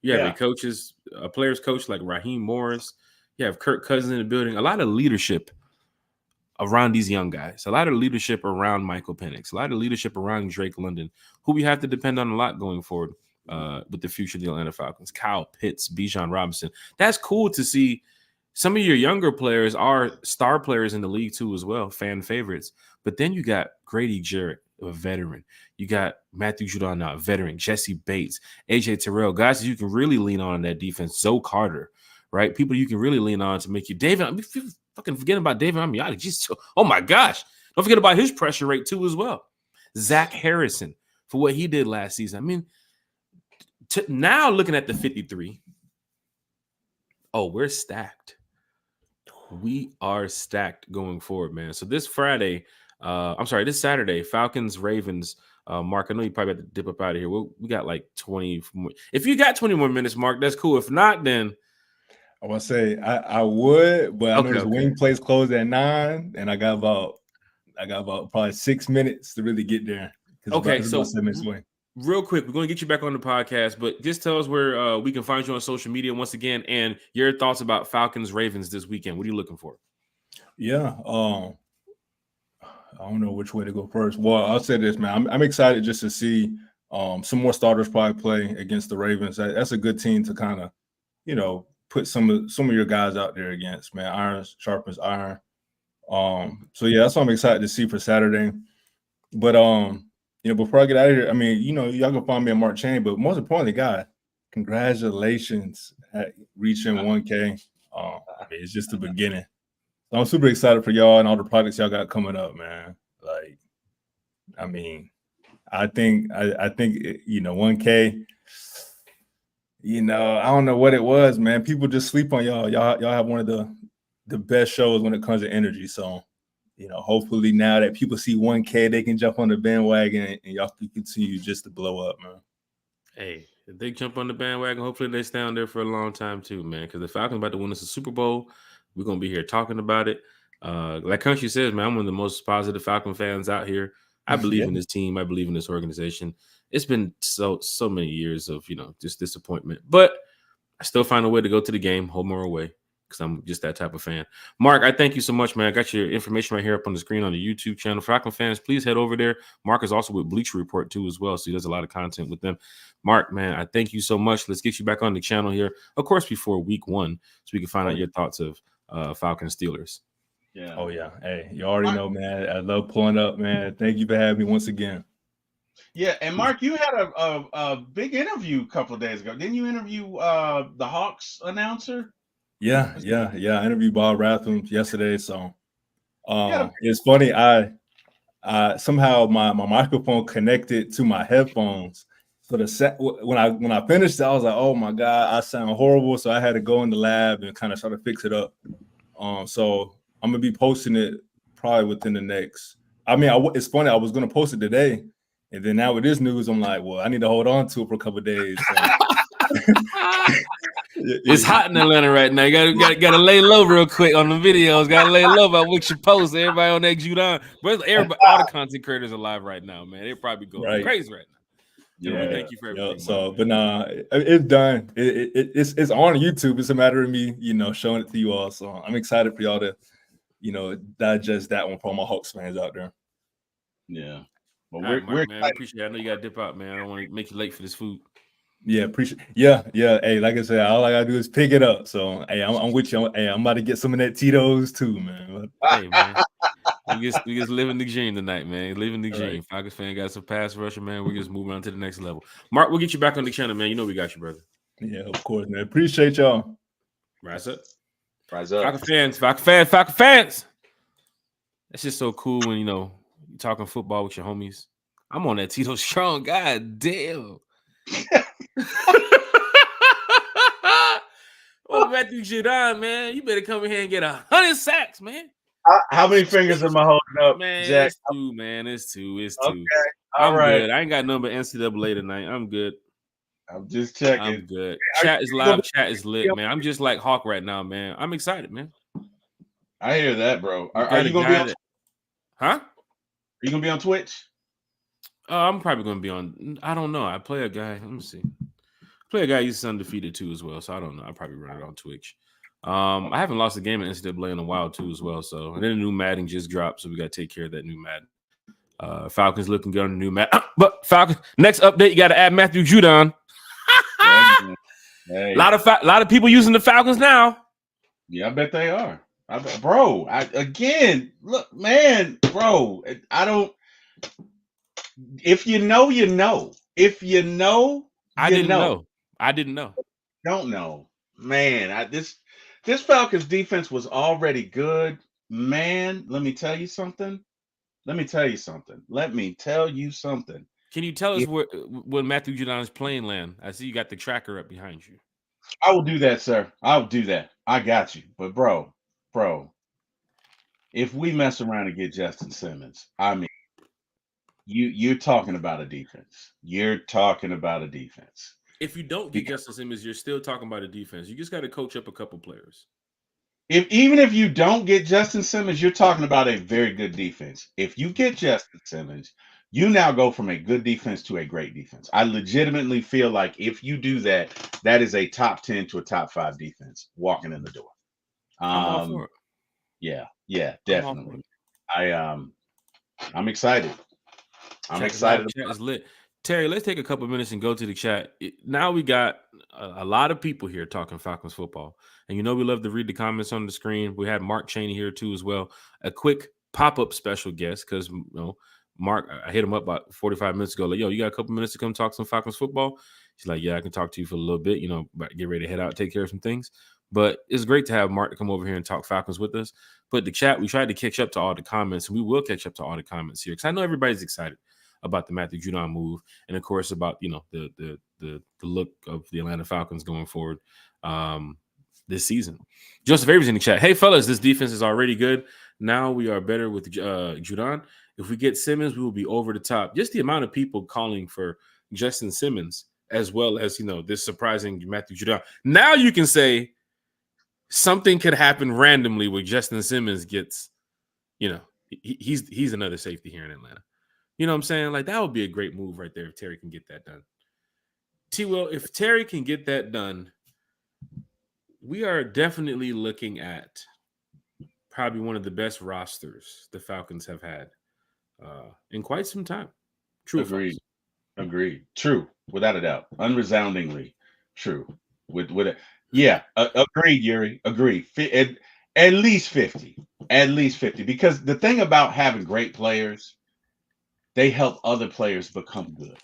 You have a player's coach like Raheem Morris. You have Kirk Cousins in the building. A lot of leadership around these young guys. A lot of leadership around Michael Penix. A lot of leadership around Drake London, who we have to depend on a lot going forward with the future of the Atlanta Falcons. Kyle Pitts, Bijan Robinson. That's cool to see. Some of your younger players are star players in the league too as well, fan favorites. But then you got Grady Jarrett, a veteran. You got Matthew Judon now, a veteran. Jesse Bates, AJ Terrell, guys that you can really lean on in that defense. Zoe Carter, right? People you can really lean on to make you. David, I mean, fucking forget about David Amiati. Just, oh my gosh. Don't forget about his pressure rate too as well. Zach Harrison for what he did last season. I mean, now looking at the 53, we're stacked. We are stacked going forward, man. So this Saturday, Falcons, Ravens. Mark, I know you probably have to dip up out of here. We got like 20 more. If you got 20 more minutes, Mark, that's cool. If not, then I want to say I would, but I know this wing place closed at 9, and I got about probably 6 minutes to really get there. Okay, so real quick, we're going to get you back on the podcast, but just tell us where we can find you on social media once again, and your thoughts about Falcons Ravens this weekend. What are you looking for? Yeah, I don't know which way to go first. Well, I'll say this, man. I'm excited just to see some more starters probably play against the Ravens. That's a good team to kind of, put some of your guys out there against, man. Iron sharpens iron. So yeah, that's what I'm excited to see for Saturday. But before I get out of here, I mean, y'all can find me at Mark Chain, but most importantly, guys, congratulations at reaching 1K. It's just the beginning. So I'm super excited for y'all and all the projects y'all got coming up, man. Like, I mean, I think 1K. I don't know what it was, man. People just sleep on y'all. Y'all have one of the best shows when it comes to energy. So, hopefully now that people see 1K, they can jump on the bandwagon and y'all can continue just to blow up, man. Hey, if they jump on the bandwagon, hopefully they stay on there for a long time too, man. Because the Falcons about to win us a Super Bowl. We're gonna be here talking about it. Like Country says, man, I'm one of the most positive Falcon fans out here. I believe in this team. I believe in this organization. It's been so many years of just disappointment, but I still find a way to go to the game, home or away, because I'm just that type of fan. Mark, I thank you so much, man. I got your information right here up on the screen on the YouTube channel. Falcon fans, please head over there. Mark is also with Bleacher Report too as well, so he does a lot of content with them. Mark, man, I thank you so much. Let's get you back on the channel here, of course, before week 1, so we can find out your thoughts of Falcons Steelers. Yeah. Oh yeah. Hey, you already know, man. I love pulling up, man. Thank you for having me once again. Yeah, and Mark, you had a big interview a couple of days ago. Didn't you interview the Hawks announcer? Yeah. I interviewed Bob Rathrum yesterday. So it's funny. I somehow my microphone connected to my headphones. So when I finished it, I was like, oh my God, I sound horrible. So I had to go in the lab and kind of try to fix it up. So I'm gonna be posting it probably within the next. It's funny. I was gonna post it today, and then now with this news, I'm like, well, I need to hold on to it for a couple of days. So. It's hot in Atlanta right now. You gotta lay low real quick on the videos. Gotta lay low about what you post. Everybody on that Judon. But everybody, all the content creators are live right now, man. They're probably going crazy right now. Yeah, thank you for everything. So, but it's done. It's on YouTube. It's a matter of me, showing it to you all. So I'm excited for y'all to, digest that one for all my Hawks fans out there. Yeah. Well, we're man. I appreciate it. I know you got to dip out, man. I don't want to make you late for this food. Yeah, appreciate. Yeah. Hey, like I said, all I gotta do is pick it up. So, hey, I'm with you. Hey, I'm about to get some of that Tito's too, man. Hey, man. We just living the dream tonight, man. Living the dream. Right. Falcons fan got some pass rusher, man. We're just moving on to the next level. Mark, we'll get you back on the channel, man. You know we got you, brother. Yeah, of course, man. Appreciate y'all. Rise up. Rise up. Falcon fans. That's just so cool when you're talking football with your homies. I'm on that Tito Strong. God damn. Oh, Matthew Judon, man. You better come in here and get 100 sacks, man. How many fingers am I holding up, man? Jack? It's two, man. It's two. Okay. I'm good. I ain't got number NCAA tonight. I'm good. I'm just checking. I'm good. Chat is live. Chat is lit, man. I'm just like Hawk right now, man. I'm excited, man. I hear that, bro. Are you gonna be on? Huh? Are you gonna be on Twitch? I'm probably gonna be on. I don't know. I play a guy. Let me see. Play a guy he's undefeated too as well. So I don't know. I'll probably run it on Twitch. I haven't lost a game in NCAA in a while too as well. So and then the new Madden just dropped, so we got to take care of that new Madden. Falcons looking good on the new Madden. But Falcons next update, you got to add Matthew Judon. Hey. A lot of people using the Falcons now. Yeah, I bet they are. Bro, look, man, bro. I don't. If you know, you know. If you know, I didn't know. Don't know, man. This Falcons defense was already good, man. Let me tell you something. Can you tell us when Matthew Judon's plane land? I see you got the tracker up behind you. I will do that, sir. I'll do that. I got you. But bro, if we mess around and get Justin Simmons, I mean, you're talking about a defense. If you don't get Justin Simmons, you're still talking about a defense. You just got to coach up a couple players. Even if you don't get Justin Simmons, you're talking about a very good defense. If you get Justin Simmons, you now go from a good defense to a great defense. I legitimately feel like if you do that, that is a top 10 to a top 5 defense walking in the door. I'm all for it. Yeah, definitely. I'm excited. I'm excited. Chat is lit. Terry, let's take a couple of minutes and go to the chat. Now we got a lot of people here talking Falcons football. And we love to read the comments on the screen. We had Mark Chaney here too as well. A quick pop-up special guest because, Mark, I hit him up about 45 minutes ago. Like, yo, you got a couple minutes to come talk some Falcons football? He's like, yeah, I can talk to you for a little bit, but get ready to head out, take care of some things. But it's great to have Mark to come over here and talk Falcons with us. But the chat, we tried to catch up to all the comments, and we will catch up to all the comments here because I know everybody's excited. about the Matthew Judon move, and of course about the look of the Atlanta Falcons going forward this season. Joseph Avery's in the chat. Hey fellas, this defense is already good. Now we are better with Judon. If we get Simmons, we will be over the top. Just the amount of people calling for Justin Simmons, as well as this surprising Matthew Judon. Now you can say something could happen randomly where Justin Simmons gets, he's another safety here in Atlanta. You know what I'm saying? Like, that would be a great move right there if Terry can get that done. T-Will, if Terry can get that done, we are definitely looking at probably one of the best rosters the Falcons have had in quite some time. True. Agreed. True. Without a doubt. Unresoundingly true. With it. Yeah. Agreed, Yuri. Agreed. At least 50. At least 50. Because the thing about having great players, they help other players become good.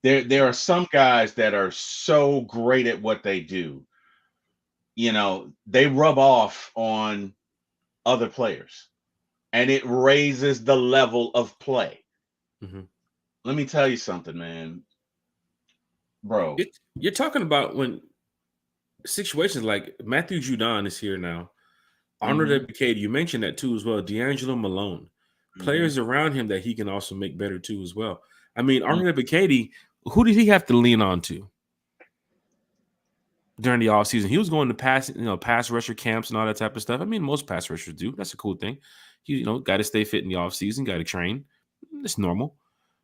There are some guys that are so great at what they do. They rub off on other players, and it raises the level of play. Mm-hmm. Let me tell you something, man. Bro. You're talking about when situations like Matthew Judon is here now. Arnold Ebiketie, you mentioned that too as well. D'Angelo Malone. Players around him that he can also make better too as well. I mean, Arnold Ebiketie, who did he have to lean on to during the offseason? He was going to pass rusher camps and all that type of stuff. I mean, most pass rushers do. That's a cool thing. Got to stay fit in the offseason, got to train. It's normal.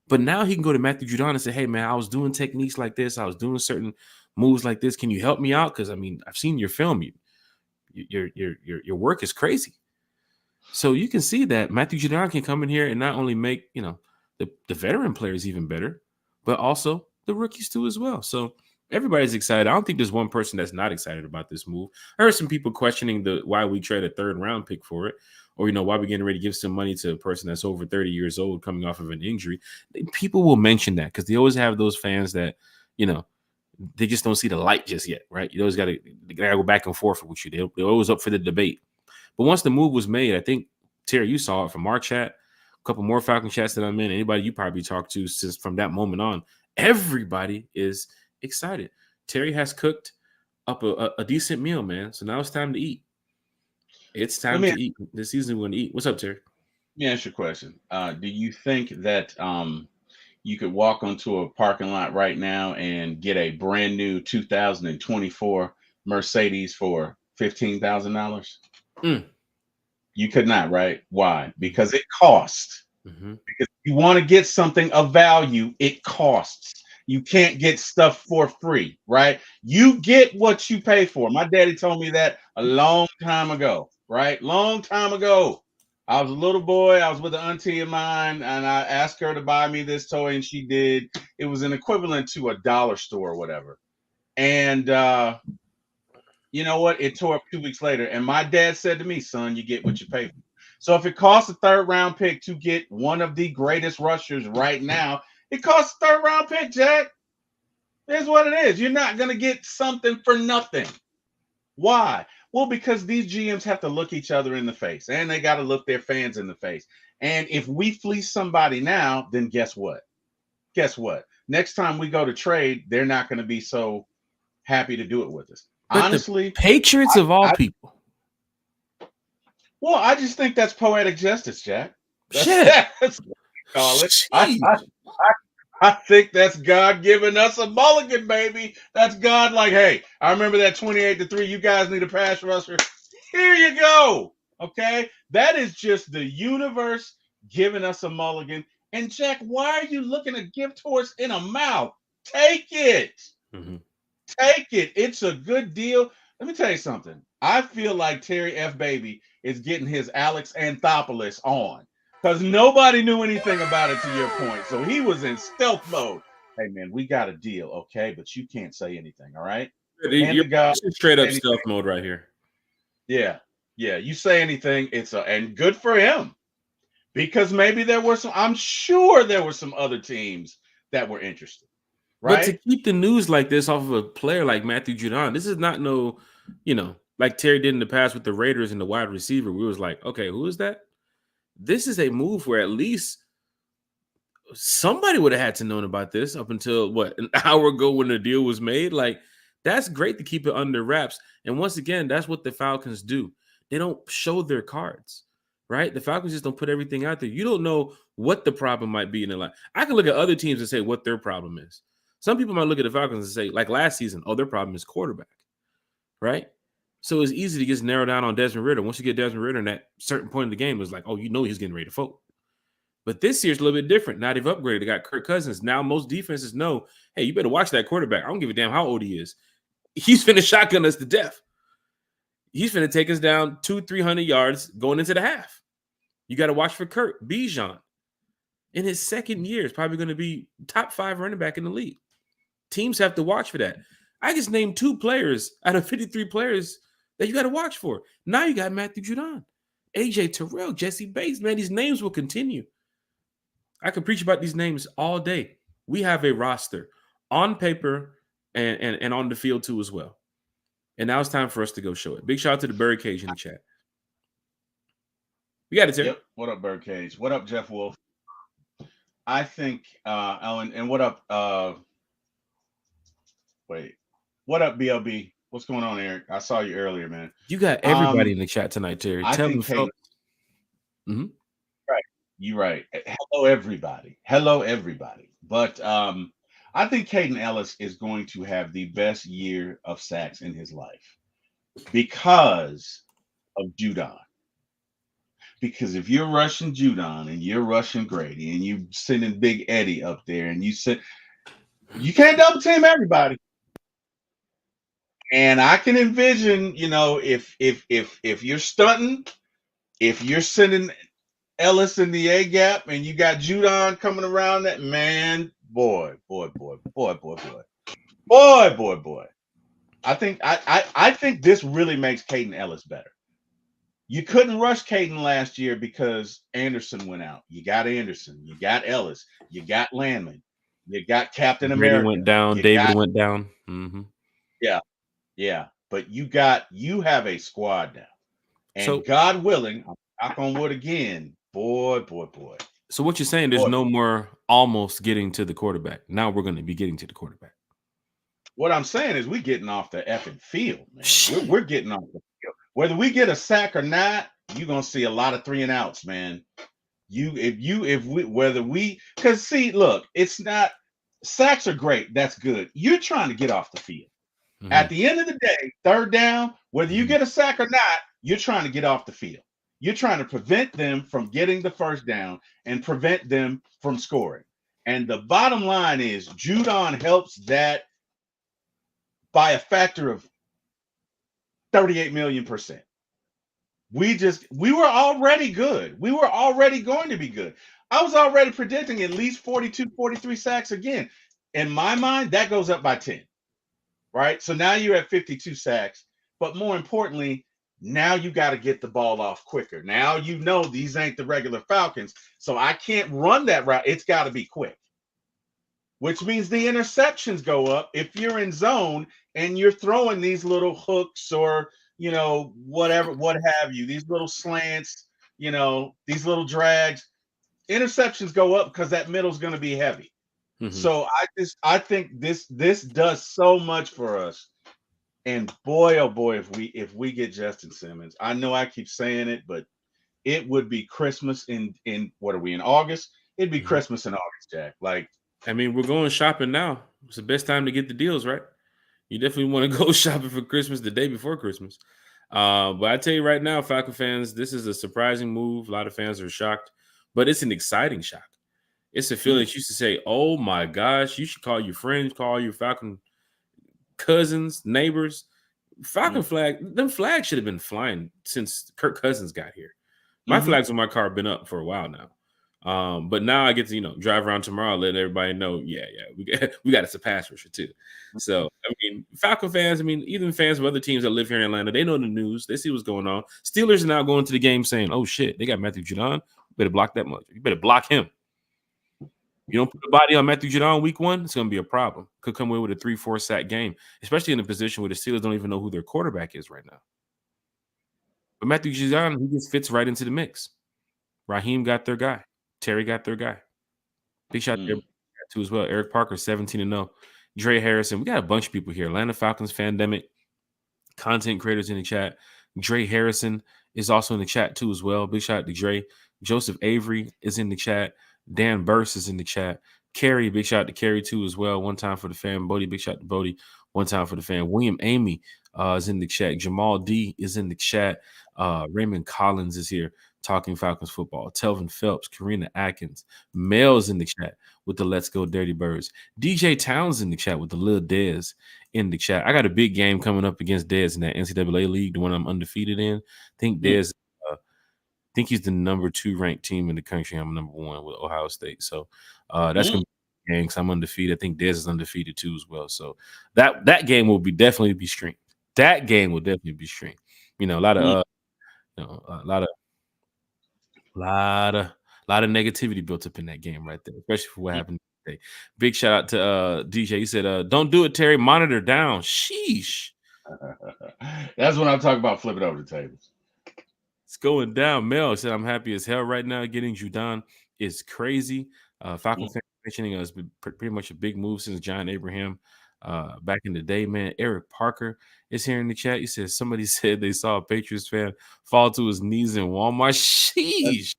But now he can go to Matthew Judon and say, hey, man, I was doing techniques like this. I was doing certain moves like this. Can you help me out? Because, I mean, I've seen your film. Your work is crazy. So you can see that Matthew Judon can come in here and not only make, the veteran players even better, but also the rookies too as well. So everybody's excited. I don't think there's one person that's not excited about this move. I heard some people questioning why we trade a 3rd round pick for it, or why we're getting ready to give some money to a person that's over 30 years old coming off of an injury. People will mention that because they always have those fans that, they just don't see the light just yet, right? You always got to go back and forth with you. They're always up for the debate. But once the move was made, I think, Terry, you saw it from our chat, a couple more Falcon chats that I'm in, anybody you probably talked to since from that moment on, everybody is excited. Terry has cooked up a decent meal, man. So now it's time to eat. It's time to eat. This season we're going to eat. What's up, Terry? Let me ask you a question. Do you think that you could walk onto a parking lot right now and get a brand new 2024 Mercedes for $15,000? You could not, right? Why? Because it costs. Because you want to get something of value, it costs. You can't get stuff for free, right? You get what you pay for. My daddy told me that a long time ago, right? Long time ago. I was a little boy. I was with an auntie of mine, and I asked her to buy me this toy, and she did. It was an equivalent to a dollar store or whatever. And you know what? It tore up 2 weeks later. And my dad said to me, son, you get what you pay for. So if it costs a 3rd round pick to get one of the greatest rushers right now, it costs a 3rd round pick, Jack. Here's what it is. You're not going to get something for nothing. Why? Well, because these GMs have to look each other in the face, and they got to look their fans in the face. And if we fleece somebody now, then guess what? Guess what? Next time we go to trade, they're not going to be so happy to do it with us. But honestly, Patriots of all people. Well, I just think that's poetic justice, Jack. That's what we call it. I think that's God giving us a mulligan, baby. That's God like, hey, I remember that 28-3. You guys need a pass rusher. Here you go. Okay? That is just the universe giving us a mulligan. And Jack, why are you looking a gift horse in a mouth? Take it. Take it. It's a good deal. Let me tell you something. I feel like Terry F. Baby is getting his Alex Anthopoulos on because nobody knew anything about it, to your point. So he was in stealth mode. Hey, man, we got a deal, okay? But you can't say anything, all right? You're straight up stealth mode right here. Yeah. You say anything, and good for him. Because maybe I'm sure there were some other teams that were interested. Right? But to keep the news like this off of a player like Matthew Judon, this is not like Terry did in the past with the Raiders and the wide receiver. We was like, okay, who is that? This is a move where at least somebody would have had to known about this up until what, an hour ago when the deal was made. Like, that's great to keep it under wraps. And once again, that's what the Falcons do. They don't show their cards, right? The Falcons just don't put everything out there. You don't know what the problem might be in their life. I can look at other teams and say what their problem is. Some people might look at the Falcons and say, like last season, oh, their problem is quarterback, right? So it's easy to just narrow down on Desmond Ridder. Once you get Desmond Ridder in that certain point of the game, it's like, oh, you know he's getting ready to fold. But this year's a little bit different. Now they've upgraded. They got Kirk Cousins. Now most defenses know, hey, you better watch that quarterback. I don't give a damn how old he is. He's finna shotgun us to death. He's finna take us down 200-300 yards going into the half. You got to watch for Kirk Bijan. In his second year, is probably going to be top 5 running back in the league. Teams have to watch for that. I just named 2 players out of 53 players that you got to watch for. Now you got Matthew Judon, AJ Terrell, Jesse Bates. Man, these names will continue. I could preach about these names all day. We have a roster on paper and on the field too as well. And now it's time for us to go show it. Big shout out to the Birdcage in the chat. We got it, Terry. Yep. What up, Birdcage? What up, Jeff Wolf? I think, and what up, what up, BLB? What's going on, Eric? I saw you earlier, man. You got everybody in the chat tonight, Terry. I Tell think them. Right. You're right. Hello, everybody. Hello, everybody. But I think Caden Ellis is going to have the best year of sacks in his life because of Judon. Because if you're rushing Judon and you're rushing Grady and you sending Big Eddie up there and you can't double team everybody. And I can envision, if you're stunting, if you're sending Ellis in the A gap and you got Judon coming around that, man, boy. I think this really makes Caden Ellis better. You couldn't rush Caden last year because Anderson went out. You got Anderson, you got Ellis, you got Landman, you got Captain America. Went down, David went down. Mm-hmm. Yeah. But you have a squad now. And so, God willing, I'm knock on wood again. Boy. So what you're saying, there's no more almost getting to the quarterback. Now we're going to be getting to the quarterback. What I'm saying is we're getting off the effing field, man. We're getting off the field. Whether we get a sack or not, you're gonna see a lot of 3 and outs, man. Because see, look, it's not sacks are great. That's good. You're trying to get off the field. Mm-hmm. At the end of the day, 3rd down, whether you get a sack or not, you're trying to get off the field. You're trying to prevent them from getting the 1st down and prevent them from scoring. And the bottom line is Judon helps that by a factor of 38 million%. We were already good. We were already going to be good. I was already predicting at least 42, 43 sacks again. In my mind, that goes up by 10, right? So now you're at 52 sacks. But more importantly, now you got to get the ball off quicker. Now you know these ain't the regular Falcons, so I can't run that route. It's got to be quick, which means the interceptions go up if you're in zone and you're throwing these little hooks or, whatever, what have you, these little slants, these little drags. Interceptions go up because that middle is going to be heavy. Mm-hmm. So I think this does so much for us. And boy, oh boy, if we get Justin Simmons, I know I keep saying it, but it would be Christmas in what are we in August? It'd be Christmas in August, Jack. Like, I mean, we're going shopping now. It's the best time to get the deals, right? You definitely want to go shopping for Christmas the day before Christmas. But I tell you right now, Falcon fans, this is a surprising move. A lot of fans are shocked, but it's an exciting shock. It's a feeling that used to say, oh my gosh, you should call your friends, call your Falcon cousins, neighbors. Falcon flag, them flags should have been flying since Kirk Cousins got here. My flags on my car have been up for a while now. But now I get to, drive around tomorrow, let everybody know, we got a surpass rusher too. So, I mean, Falcon fans, even fans of other teams that live here in Atlanta, they know the news. They see what's going on. Steelers are now going to the game saying, oh shit, they got Matthew Judon. You better block that much. You better block him. You don't put the body on Matthew Judon week 1, it's going to be a problem. Could come away with a 3-4 sack game, especially in a position where the Steelers don't even know who their quarterback is right now. But Matthew Judon, he just fits right into the mix. Raheem got their guy. Terry got their guy. Big shout out to too as well. Eric Parker, 17-0. Dre Harrison. We got a bunch of people here. Atlanta Falcons Fandemic, content creators in the chat. Dre Harrison is also in the chat too as well. Big shout out to Dre. Joseph Avery is in the chat. Dan Burse is in the chat. Carrie, big shout out to Carrie too as well. One time for the fan. Bodie, big shout out to Bodie. One time for the fan. William Amy is in the chat. Jamal D is in the chat. Raymond Collins is here talking Falcons football. Telvin Phelps, Karina Atkins. Mel's in the chat with the Let's Go Dirty Birds. DJ Towns in the chat with the Lil Dez in the chat. I got a big game coming up against Dez in that NCAA league, the one I'm undefeated in. I think Dez, I think he's the number 2 ranked team in the country. I'm number 1 with Ohio State. So that's going to be a game because I'm undefeated. I think Dez is undefeated too as well. So that game will definitely be streamed. That game will definitely be streamed. You know, a lot of lot of negativity built up in that game right there, especially for what happened today. Big shout out to DJ. He said, "Don't do it, Terry. Monitor down." Sheesh. That's when I'm talking about flipping over the tables. It's going down. Mel said, "I'm happy as hell right now. Getting Judon is crazy." Falcon fan mentioning us pretty much a big move since John Abraham back in the day, man. Eric Parker is here in the chat. He says somebody said they saw a Patriots fan fall to his knees in Walmart. Sheesh.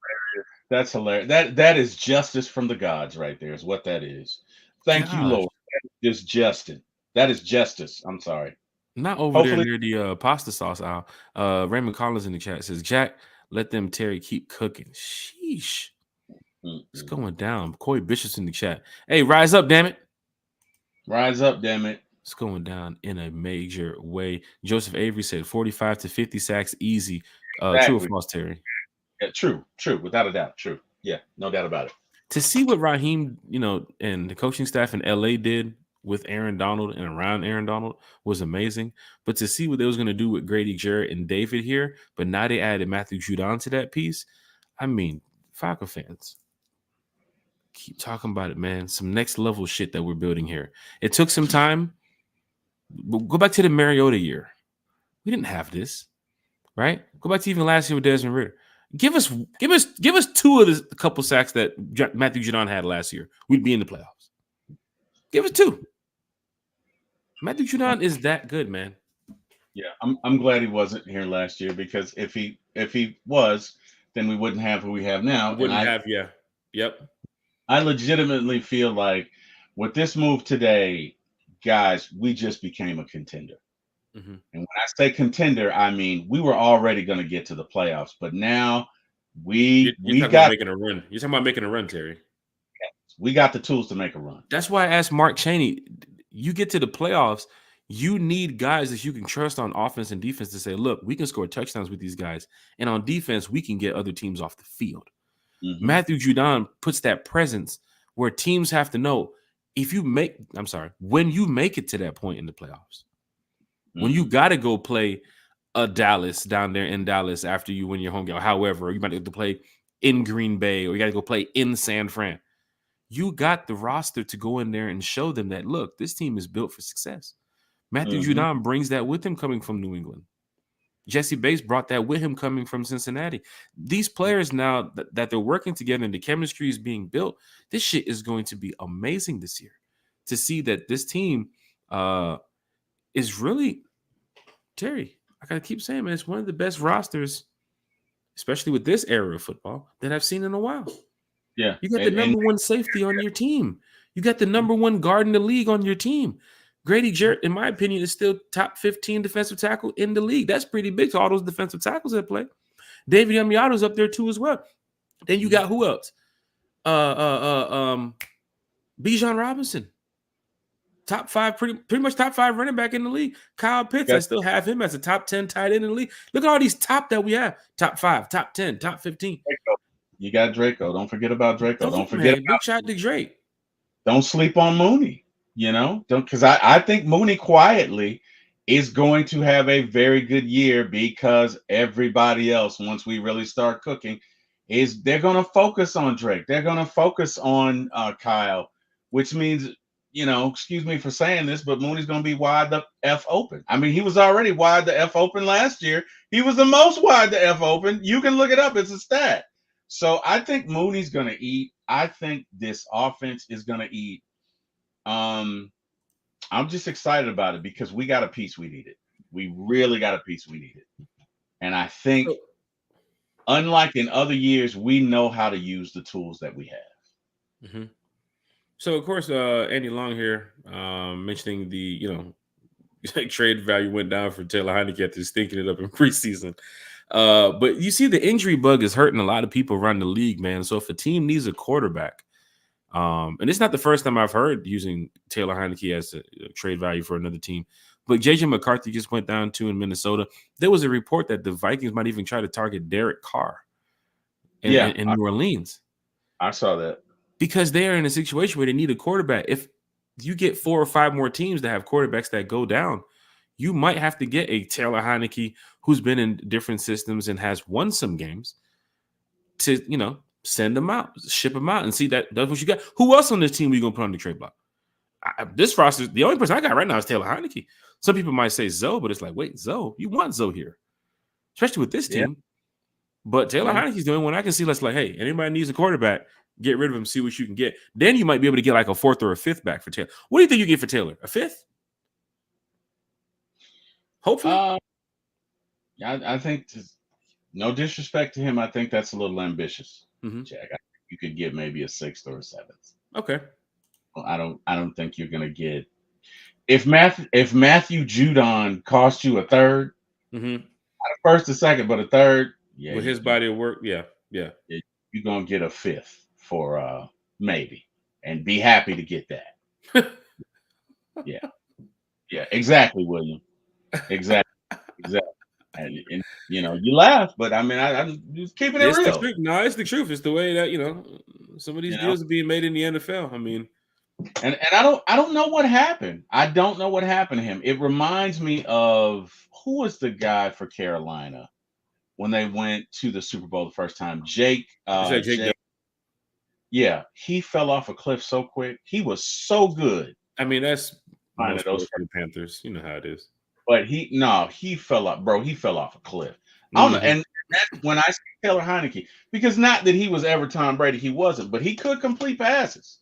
That's hilarious. That is justice from the gods right there is what that is. Thank you, Lord. That is justice. That is justice. I'm sorry. Not over there near the pasta sauce aisle. Raymond Collins in the chat says, Jack, let them Terry keep cooking. Sheesh. It's going down. Corey Bishop's in the chat. Hey, rise up, damn it. Rise up, damn it. It's going down in a major way. Joseph Avery said 45 to 50 sacks easy. Exactly. True or false, Terry? Yeah, true, without a doubt, true. Yeah, no doubt about it. To see what Raheem, and the coaching staff in LA did with Aaron Donald and around Aaron Donald was amazing. But to see what they was going to do with Grady Jarrett and David here, but now they added Matthew Judon to that piece. I mean, Falcon fans, keep talking about it, man. Some next level shit that we're building here. It took some time. Go back to the Mariota year. We didn't have this, right? Go back to even last year with Desmond Ridder. Give us 2 of the couple sacks that Matthew Judon had last year. We'd be in the playoffs. Give us 2. Matthew Judon is that good, man. Yeah, I'm glad he wasn't here last year because if he was, then we wouldn't have who we have now. Yep. I legitimately feel like with this move today, guys, we just became a contender. Mm-hmm. And when I say contender, I mean we were already going to get to the playoffs, but now we got making a run. You're talking about making a run, Terry. We got the tools to make a run. That's why I asked Mark Chaney. You get to the playoffs, you need guys that you can trust on offense and defense to say, look, we can score touchdowns with these guys, and on defense, we can get other teams off the field. Mm-hmm. Matthew Judon puts that presence where teams have to know when you make it to that point in the playoffs. When you got to go play a Dallas down there in Dallas after you win your home game, however, you might have to play in Green Bay or you got to go play in San Fran. You got the roster to go in there and show them that, look, this team is built for success. Matthew Judon brings that with him coming from New England. Jesse Bates brought that with him coming from Cincinnati. These players now that they're working together and the chemistry is being built, this shit is going to be amazing this year. To see that this team is really, Terry, I got to keep saying, man, it's one of the best rosters, especially with this era of football, that I've seen in a while. Yeah. You got the number 1 safety on your team. You got the number 1 guard in the league on your team. Grady Jarrett, in my opinion, is still top 15 defensive tackle in the league. That's pretty big to all those defensive tackles that play. David Yamiato's up there too as well. Then you got who else? Bijan Robinson. Top 5, pretty much top 5 running back in the league. Kyle Pitts, I still have him as a top 10 tight end in the league. Look at all these top that we have. Top 5, top 10, top 15. You got Draco. Don't forget about Draco. Don't forget big shot to Drake. Don't sleep on Mooney. Because I think Mooney quietly is going to have a very good year because everybody else, once we really start cooking, they're going to focus on Drake. They're going to focus on Kyle, which means, excuse me for saying this, but Mooney's going to be wide the F open. I mean, he was already wide the F open last year. He was the most wide the F open. You can look it up. It's a stat. So I think Mooney's going to eat. I think this offense is going to eat. I'm just excited about it because we got a piece we needed. We really got a piece we needed. And I think, unlike in other years, we know how to use the tools that we have. Mm-hmm. So, of course, Andy Long here mentioning trade value went down for Taylor Heineke after stinking it up in preseason. But you see, the injury bug is hurting a lot of people around the league, man. So if a team needs a quarterback, and it's not the first time I've heard using Taylor Heineke as a trade value for another team, but JJ McCarthy just went down too in Minnesota. There was a report that the Vikings might even try to target Derek Carr in New Orleans. I saw that. Because they are in a situation where they need a quarterback. If you get 4 or 5 more teams that have quarterbacks that go down, you might have to get a Taylor Heineke who's been in different systems and has won some games to, send them out, ship them out, and see that's what you got. Who else on this team are you going to put on the trade block? This roster, the only person I got right now is Taylor Heineke. Some people might say Zoe, but it's like, wait, Zoe, you want Zoe here, especially with this team. But Taylor Heineke's doing one I can see. Let's like, hey, anybody needs a quarterback, get rid of him, see what you can get. Then you might be able to get like a 4th or a 5th back for Taylor. What do you think you get for Taylor? A 5th? Hopefully. I think, no disrespect to him, I think that's a little ambitious. Jack, I think you could get maybe a 6th or a 7th. Okay. Well, I don't think you're gonna get if Matthew Judon cost you a 3rd, not a 1st or 2nd, but a 3rd. Yeah, with his body of work, yeah. You're gonna get a 5th for maybe, and be happy to get that. yeah, exactly, William. Exactly. And you laugh, but I mean, I'm just keeping it real. No, it's the truth. It's the way that some of these deals are being made in the NFL. I mean, and I don't know what happened. I don't know what happened to him. It reminds me of who was the guy for Carolina when they went to the Super Bowl the first time? Jake. Yeah, he fell off a cliff so quick. He was so good. I mean, that's most those for the Panthers. You know how it is. But he fell off, bro. He fell off a cliff. I don't know. And that's when I see Taylor Heineke, because not that he was ever Tom Brady, he wasn't, but he could complete passes.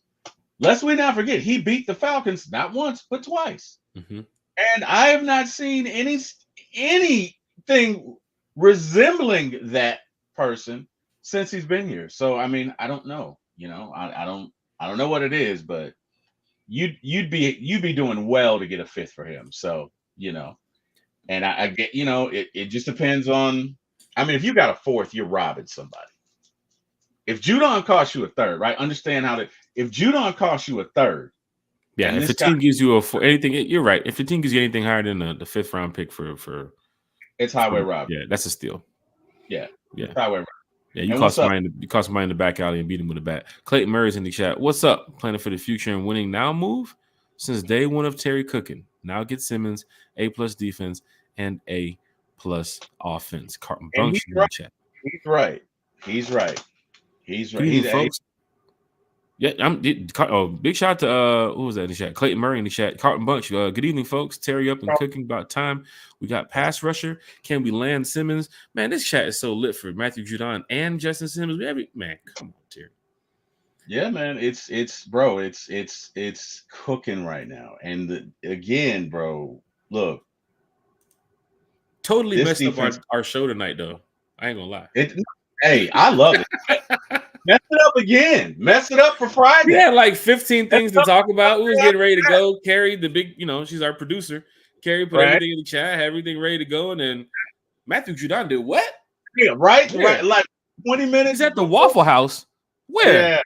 Lest we not forget, he beat the Falcons not once but twice. And I have not seen anything resembling that person since he's been here. So I mean, I don't know. I don't know what it is, but you'd be doing well to get a 5th for him. So and I get it just depends on. I mean, if you got a 4th, you're robbing somebody. If Judon costs you a 3rd, right? Understand how to. If Judon costs you a 3rd, if the team gives you anything, you're right. If the team gives you anything higher than the 5th round pick for it's highway robbery. Yeah, that's a steal. Yeah, highway robbery. Yeah, you caught somebody in the back alley and beat him with a bat. Clayton Murray's in the chat. What's up? Planning for the future and winning now move since day one of Terry cooking. Now get Simmons A+ defense and A+ offense. Carton Bunch in the chat. He's right. Folks. Yeah, big shout out to who was that in the chat? Clayton Murray in the chat. Carton Bunch. Good evening, folks. Terry up and cooking about time. We got pass rusher. Can we land Simmons? Man, this chat is so lit for Matthew Judon and Justin Simmons. Man, come on, Terry. Yeah, man, it's cooking right now. And again, bro, look, totally messed up our show tonight, though. I ain't gonna lie. Hey, I love it. Mess it up again. Mess it up for Friday. We had like 15 things to talk about. We was getting ready to go. Carrie, the big, she's our producer. Carrie put everything in the chat, had everything ready to go, and then Matthew Judon did what? Yeah, right. Like 20 minutes. He's at the Waffle House. Where? Yeah.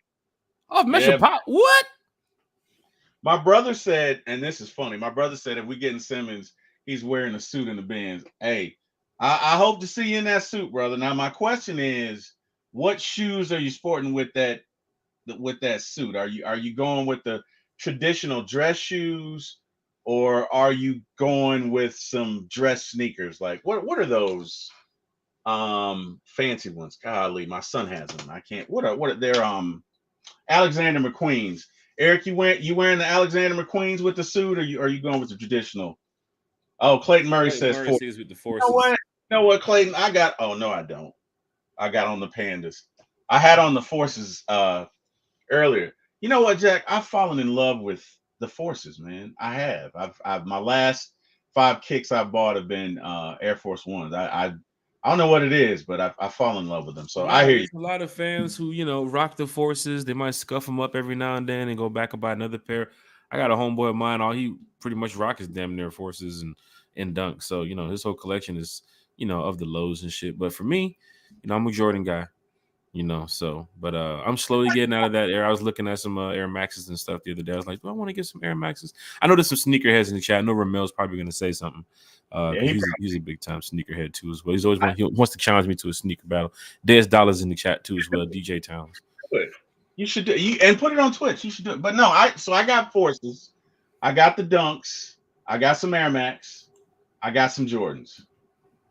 Oh, Metropolitan. What? My brother said, and this is funny. My brother said if we getting Simmons, he's wearing a suit in the Benz. Hey, I hope to see you in that suit, brother. Now, my question is, what shoes are you sporting with that suit? Are you going with the traditional dress shoes, or are you going with some dress sneakers? Like what are those fancy ones? Golly, my son has them. I can't. What are they're Alexander McQueen's? Eric, you wearing the Alexander McQueen's with the suit, or are you going with the traditional? Oh, Clayton Murray says four. With the forces. You know what, Clayton? Oh no, I don't. I got on the Pandas. I had on the forces earlier. You know what, Jack? I've fallen in love with the forces, man. I have. I've my last 5 kicks I've bought have been Air Force Ones. I don't know what it is, but I've fallen in love with them. So I hear you. There's a lot of fans who, rock the forces. They might scuff them up every now and then and go back and buy another pair. I got a homeboy of mine. All he pretty much rock is damn near forces and dunk. So, his whole collection is, of the lows and shit. But for me, I'm a Jordan guy. But I'm slowly getting out of that era. I was looking at some Air Maxes and stuff the other day. I was like, do I want to get some Air Maxes? I know there's some sneakerheads in the chat. I know Ramel's probably going to say something. He's a big time sneakerhead too as well. He wants to challenge me to a sneaker battle. There's dollars in the chat too as well. DJ Towns. You should do and put it on Twitch. You should do it. But no, I got forces. I got the dunks. I got some Air Max. I got some Jordans.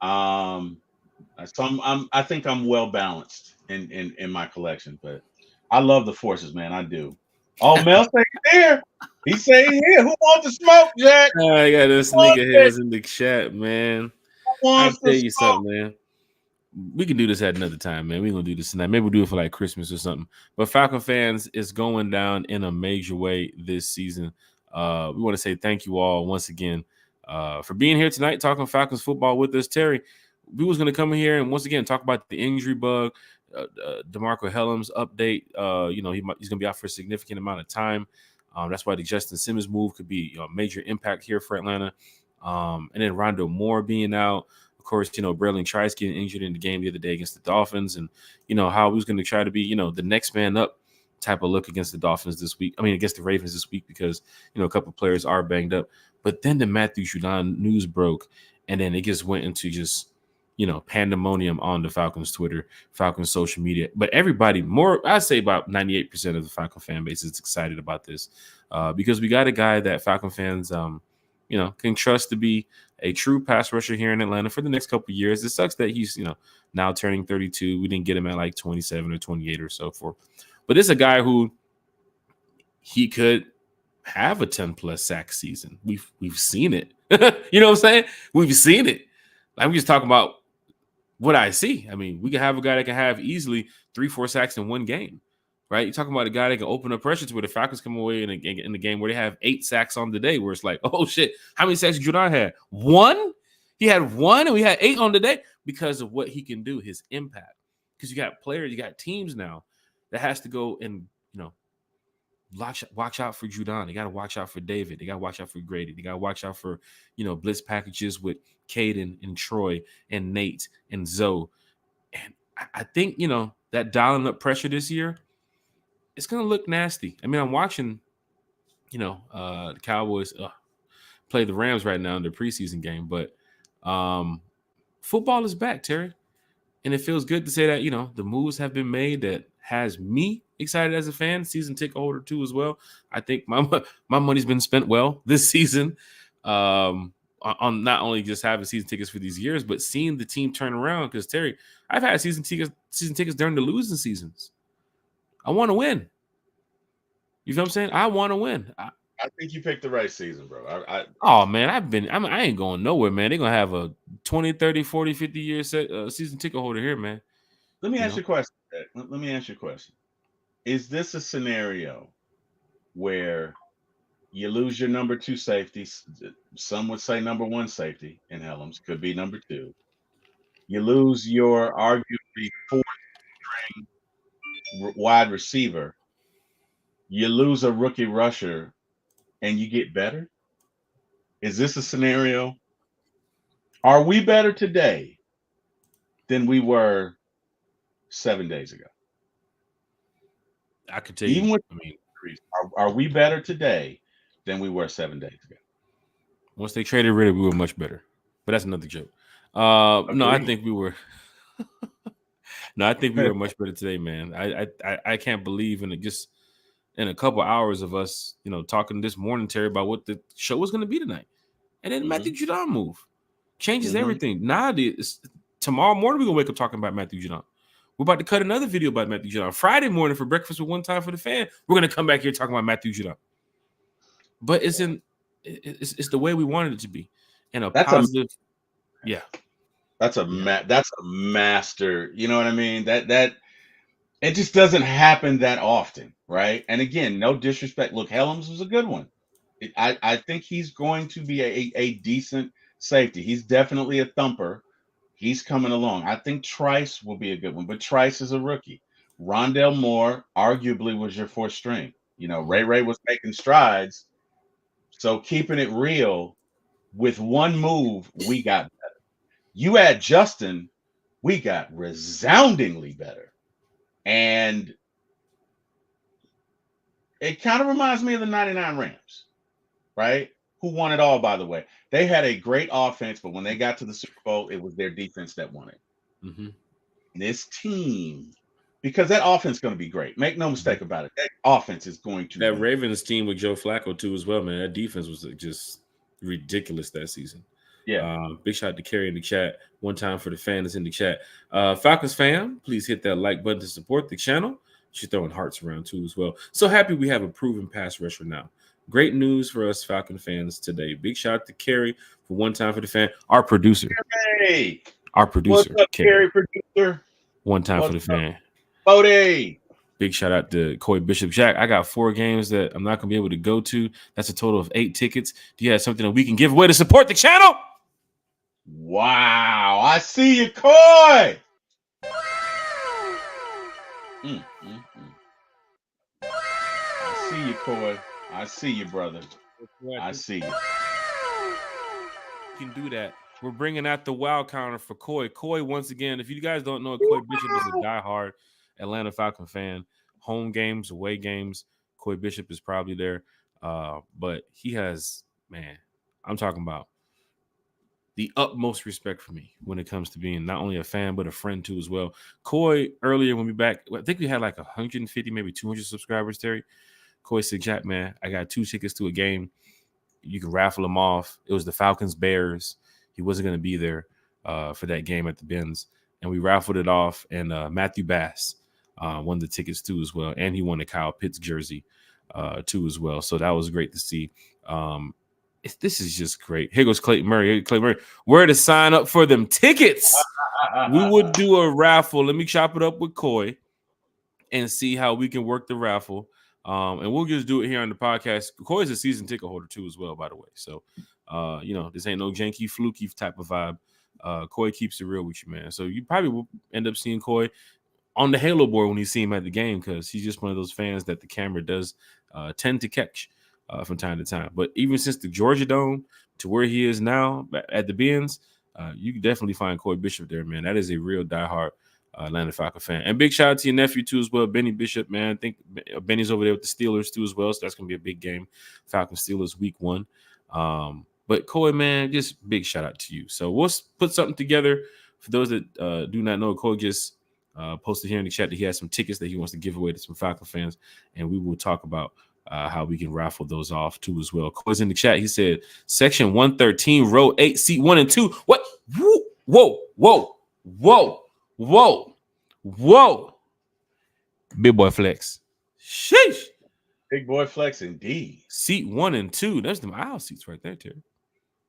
So I think I'm well balanced in my collection, but I love the forces, man. I do. Oh, Mel say here. He say here. Who wants to smoke, Jack? I got this nigga heads in the chat, man. I'll tell you something, man. We can do this at another time, man. We're gonna do this tonight. Maybe we'll do it for like Christmas or something. But Falcon fans, it's going down in a major way this season. We want to say thank you all once again for being here tonight, talking Falcons football with us. Terry, we was gonna come in here and once again talk about the injury bug, DeMarco Helms update. He's gonna be out for a significant amount of time. That's why the Justin Simmons move could be a major impact here for Atlanta. And then Rondo Moore being out. Of course, Braylon Trice getting injured in the game the other day against the Dolphins, and how he was going to try to be, the next man up type of look against the Dolphins this week. I mean, against the Ravens this week because a couple of players are banged up. But then the Matthew Judon news broke, and then it just went into just pandemonium on the Falcons Twitter, Falcons social media. But everybody, I'd say about 98% of the Falcon fan base is excited about this because we got a guy that Falcon fans, can trust to be a true pass rusher here in Atlanta for the next couple of years. It sucks that he's, now turning 32. We didn't get him at like 27 or 28 or so forth. But this is a guy who he could have a 10+ sack season. We've seen it. You know what I'm saying? We've seen it. I'm just talking about what I see. I mean, we can have a guy that can have easily 3-4 sacks in one game. Right, you're talking about a guy that can open up pressure to where the Falcons come away in the game where they have 8 sacks on the day, where it's like, oh shit, how many sacks did Judon have? 1? He had 1, and we had 8 on the day because of what he can do, his impact. Because you got players, you got teams now that has to go and watch out for Judon. They got to watch out for David. They got to watch out for Grady. They got to watch out for blitz packages with Caden and Troy and Nate and Zoe. And I think that dialing up pressure this year, it's going to look nasty. I mean, I'm watching, the Cowboys play the Rams right now in their preseason game, but football is back, Terry. And it feels good to say that, the moves have been made that has me excited as a fan, season ticket holder too as well. I think my money's been spent well this season on not only just having season tickets for these years, but seeing the team turn around. Because, Terry, I've had season tickets during the losing seasons. I want to win. You know what I'm saying? I want to win. I think you picked the right season, bro. Oh, man, I ain't going nowhere, man. They're going to have a 20, 30, 40, 50 year season ticket holder here, man. Let me ask you a question. Let me ask you a question. Is this a scenario where you lose your number 2 safety? Some would say number 1 safety in Helms, could be number 2. You lose your arguably 4th string wide receiver. You lose a rookie rusher and you get better? Is this a scenario? Are we better today than we were 7 days ago? I could tell you. Even with are we better today than we were 7 days ago? Once they traded Ridder, we were much better. But that's another joke. No, I think we were. No, I think we were much better today, man. I can't believe in a couple hours of us, talking this morning, Terry, about what the show was going to be tonight. And then Matthew Judon move changes everything. Now, tomorrow morning, we're going to wake up talking about Matthew Judon. We're about to cut another video about Matthew Judon. Friday morning for Breakfast with One Time for the Fan, we're going to come back here talking about Matthew Judon. But it's the way we wanted it to be. And positive. Yeah. That's a master. You know what I mean? And It just doesn't happen that often, right? And again, no disrespect. Look, Helms was a good one. I think he's going to be a decent safety. He's definitely a thumper. He's coming along. I think Trice will be a good one, but Trice is a rookie. Rondell Moore arguably was your fourth string. You know, Ray was making strides. So keeping it real, with one move, we got better. You add Justin, we got resoundingly better. And it kind of reminds me of the 99 Rams, right? Who won it all, by the way. They had a great offense, but when they got to the Super Bowl, it was their defense that won it. Mm-hmm. This team, because that offense is going to be great. Make no mistake about it. That offense is going to That win. Ravens team with Joe Flacco, too, as well, man. That defense was just ridiculous that season. Yeah. Big shout out to Kerry in the chat. One time for the fan that's in the chat. Falcons fam, please hit that like button to support the channel. She's throwing hearts around too as well. So happy we have a proven pass rusher now. Great news for us Falcon fans today. Big shout out to Kerry for one time for the fan. Our producer. Hey. Our producer. What's up, Kerry, producer? One time for the fan. Bodie. Big shout out to Coy Bishop. Jack, I got 4 games that I'm not going to be able to go to. That's a total of 8 tickets. Do you have something that we can give away to support the channel? Wow. I see you, Coy. I see you, Coy. I see you, brother. I see you. You can do that. We're bringing out the wow counter for Coy. Coy, once again, if you guys don't know, Coy Bishop is a diehard Atlanta Falcon fan. Home games, away games, Coy Bishop is probably there. But he has, man, I'm talking about the utmost respect for me when it comes to being not only a fan, but a friend too as well. Coy, earlier when we back, I think we had like 150, maybe 200 subscribers, Terry. Coy said, Jack, man, I got 2 tickets to a game. You can raffle them off. It was the Falcons Bears. He wasn't going to be there for that game at the Benz. And we raffled it off. And Matthew Bass won the tickets too as well. And he won the Kyle Pitts jersey too as well. So that was great to see. This is just great. Here goes Clayton Murray. Clayton Murray, where to sign up for them tickets? We would do a raffle. Let me chop it up with Coy and see how we can work the raffle. And we'll just do it here on the podcast. Coy is a season ticket holder too as well, by the way. So, this ain't no janky, fluky type of vibe. Coy keeps it real with you, man. So you probably will end up seeing Coy on the Halo board when you see him at the game because he's just one of those fans that the camera does tend to catch from time to time. But even since the Georgia Dome to where he is now at the Benz, you can definitely find Coy Bishop there, man. That is a real diehard Atlanta Falcon fan. And big shout out to your nephew too as well, Benny Bishop, man. I think Benny's over there with the Steelers too as well, so that's gonna be a big game. Falcon Steelers week 1. But Coy, man, just big shout out to you. So we'll put something together for those that do not know. Coy just posted here in the chat that he has some tickets that he wants to give away to some Falcon fans, and we will talk about how we can raffle those off too as well. Coy's in the chat. He said section 113, row 8, seat 1 and 2. What? Whoa. Big boy flex. Sheesh. Big boy flex indeed. Seat 1 and 2. There's them aisle seats right there, Terry.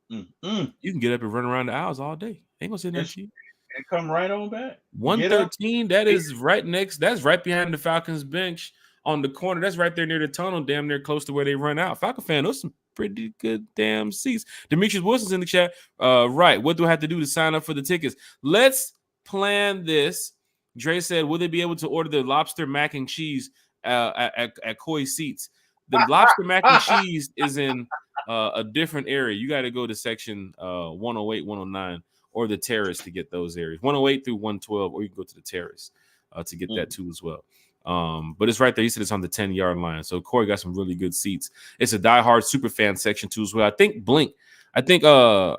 You can get up and run around the aisles all day. Ain't gonna sit next to you. And come right on back. 113, that is right next. That's right behind the Falcons bench on the corner. That's right there near the tunnel, damn near close to where they run out. Falcon fan, those some pretty good damn seats. Demetrius Wilson's in the chat. Right. What do I have to do to sign up for the tickets? Let's plan this. Dre said, will they be able to order the lobster mac and cheese at Coy seats? The lobster mac and cheese is in a different area. You got to go to section 108, 109, or the terrace to get those areas. 108 through 112, or you can go to the terrace to get that too as well. But it's right there. He said it's on the 10-yard line. So Corey got some really good seats. It's a diehard super fan section too as well. I think Blink. I think the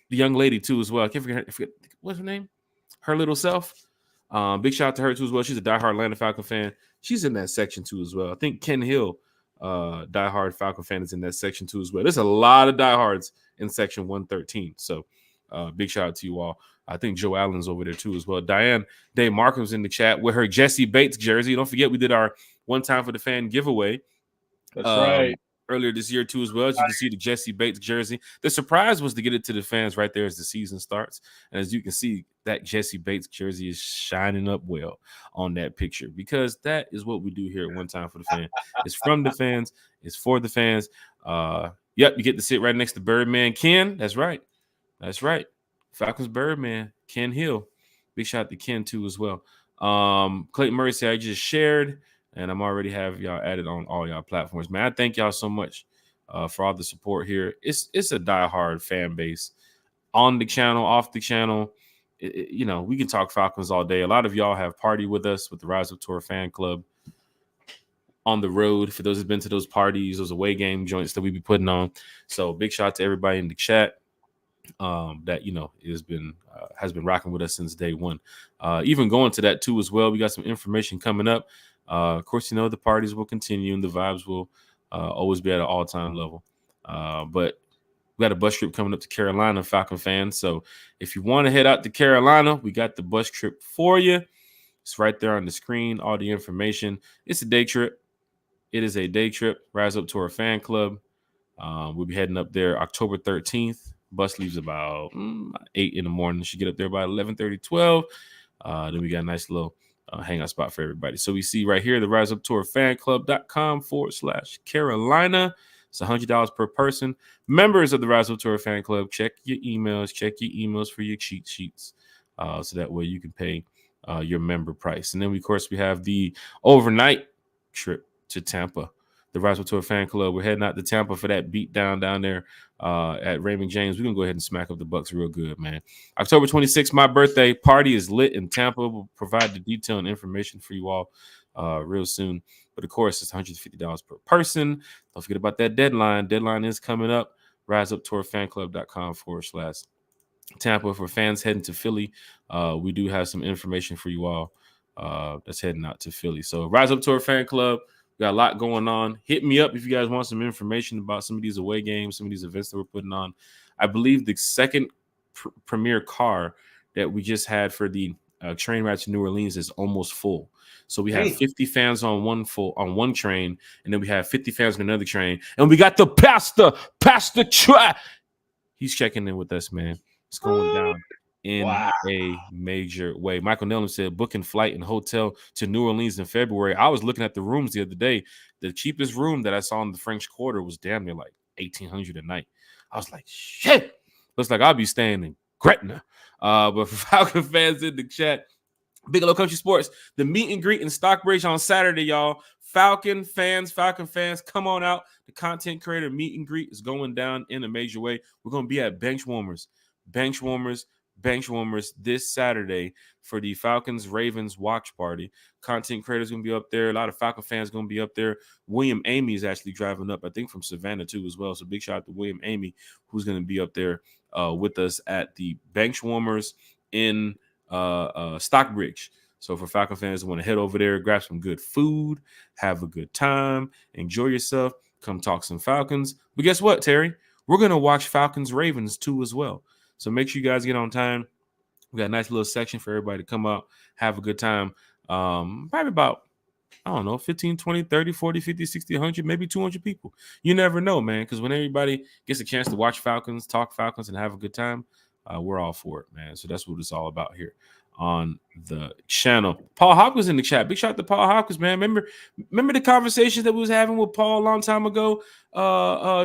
young lady too as well. I forget what's her name? Her little self. Big shout out to her too as well. She's a diehard Atlanta Falcon fan. She's in that section too as well. I think Ken Hill, diehard Falcon fan, is in that section too as well. There's a lot of diehards in section 113. So big shout out to you all. I think Joe Allen's over there too as well. Diane Day Markham's in the chat with her Jesse Bates jersey. Don't forget we did our one time for the fan giveaway. That's right. earlier this year too as well. As you can see, the Jesse Bates jersey. The surprise was to get it to the fans right there as the season starts. And as you can see, that Jesse Bates jersey is shining up well on that picture, because that is what we do here at One Time for the Fan. It's from the fans. It's for the fans. Yep, you get to sit right next to Birdman Ken. That's right. That's right. Falcons Birdman, Ken Hill. Big shout out to Ken too as well. Clayton Murray said I just shared, and I'm already have y'all added on all y'all platforms. Man, I thank y'all so much for all the support here. It's a diehard fan base on the channel, off the channel. You know, we can talk Falcons all day. A lot of y'all have partied with us with the Rise Up Tour fan club on the road. For those who've been to those parties, those away game joints that we be putting on. So big shout out to everybody in the chat that has been rocking with us since day one. Even going to that too as well. We got some information coming up. Of course, the parties will continue and the vibes will always be at an all-time level. But we got a bus trip coming up to Carolina, Falcon fans. So if you want to head out to Carolina, we got the bus trip for you. It's right there on the screen, all the information. It's a day trip. It is a day trip. Rise Up to our fan club. We'll be heading up there October 13th. Bus leaves about 8 in the morning. Should get up there by 11:30, 12. Then we got a nice little hangout spot for everybody. So we see right here, the Rise Up Tour fanclub.com/Carolina. It's $100 per person. Members of the Rise Up Tour fan club, check your emails for your cheat sheets. So that way you can pay your member price. And then, of course, we have the overnight trip to Tampa. The Rise Up Tour fan club, we're heading out to Tampa for that beat down there at Raymond James. We're going to go ahead and smack up the Bucks real good, man. October 26th, my birthday. Party is lit in Tampa. We'll provide the detail and information for you all real soon. But, of course, it's $150 per person. Don't forget about that deadline. Deadline is coming up. RiseUpTourFanClub.com/Tampa. For fans heading to Philly, we do have some information for you all that's heading out to Philly. So Rise Up Tour Fan Club. We got a lot going on. Hit me up if you guys want some information about some of these away games, some of these events that we're putting on. I believe the second premier car that we just had for the train ride to New Orleans is almost full. So we have 50 fans on one train, and then we have 50 fans on another train, and we got the pastor he's checking in with us, man. It's going down in a major way. Michael Nelson said booking flight and hotel to New Orleans in February. I was looking at the rooms the other day. The cheapest room that I saw in the French Quarter was damn near like $1,800 a night. I was like, shit. Looks like I'll be staying in Gretna. But for Falcon fans in the chat, Bigelow Country Sports, the meet and greet in Stockbridge on Saturday, y'all. Falcon fans, come on out. The content creator meet and greet is going down in a major way. We're going to be at Bench Warmers this Saturday for the Falcons Ravens watch party. Content creators going to be up there. A lot of Falcon fans going to be up there. William Amy is actually driving up, I think, from Savannah too as well. So big shout out to William Amy, who's going to be up there with us at the bench warmers in Stockbridge. So for Falcon fans who want to head over there, grab some good food, have a good time, enjoy yourself, come talk some Falcons. But guess what, Terry? We're going to watch Falcons Ravens too as well. So make sure you guys get on time. We got a nice little section for everybody to come out, have a good time. Probably about, 15, 20, 30, 40, 50, 60, 100, maybe 200 people. You never know, man, because when everybody gets a chance to watch Falcons, talk Falcons, and have a good time, we're all for it, man. So that's what it's all about here on the channel. Paul Hopkins in the chat. Big shout out to Paul Hopkins, man. Remember the conversations that we was having with Paul a long time ago,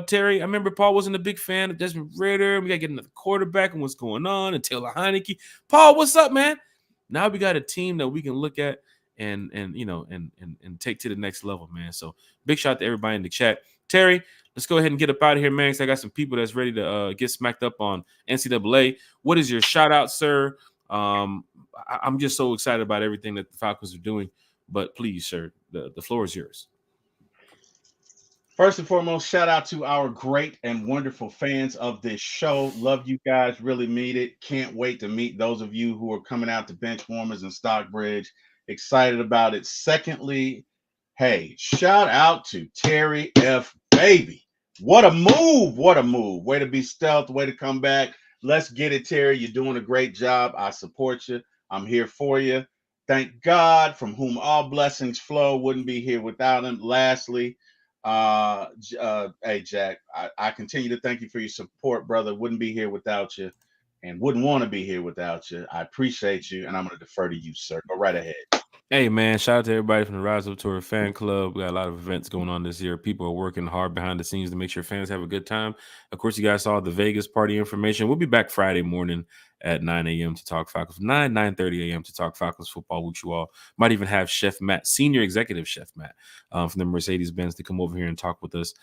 Terry? I remember Paul wasn't a big fan of Desmond Ridder. We got to get another quarterback and what's going on, and Taylor Heineke. Paul, what's up, man? Now we got a team that we can look at and take to the next level, man. So big shout out to everybody in the chat. Terry, let's go ahead and get up out of here, man, because I got some people that's ready to get smacked up on NCAA. What is your shout out, sir? I'm just so excited about everything that the Falcons are doing. But please, sir, the floor is yours. First and foremost, shout out to our great and wonderful fans of this show. Love you guys. Really mean it. Can't wait to meet those of you who are coming out to bench warmers in Stockbridge. Excited about it. Secondly, hey, shout out to Terry F. Baby. What a move. What a move. Way to be stealth. Way to come back. Let's get it, Terry. You're doing a great job. I support you. I'm here for you. Thank God, from whom all blessings flow. Wouldn't be here without him. Lastly, Hey, Jack, I continue to thank you for your support, brother. Wouldn't be here without you and wouldn't want to be here without you. I appreciate you, and I'm going to defer to you, sir. Go right ahead. Hey, man, shout out to everybody from the Rise Up Tour fan club. We got a lot of events going on this year. People are working hard behind the scenes to make sure fans have a good time. Of course, you guys saw the Vegas party information. We'll be back Friday morning at 9 a.m. to talk Falcons. 9:30 a.m. to talk Falcons football with you all. Might even have Chef Matt, Senior Executive Chef Matt from the Mercedes-Benz to come over here and talk with us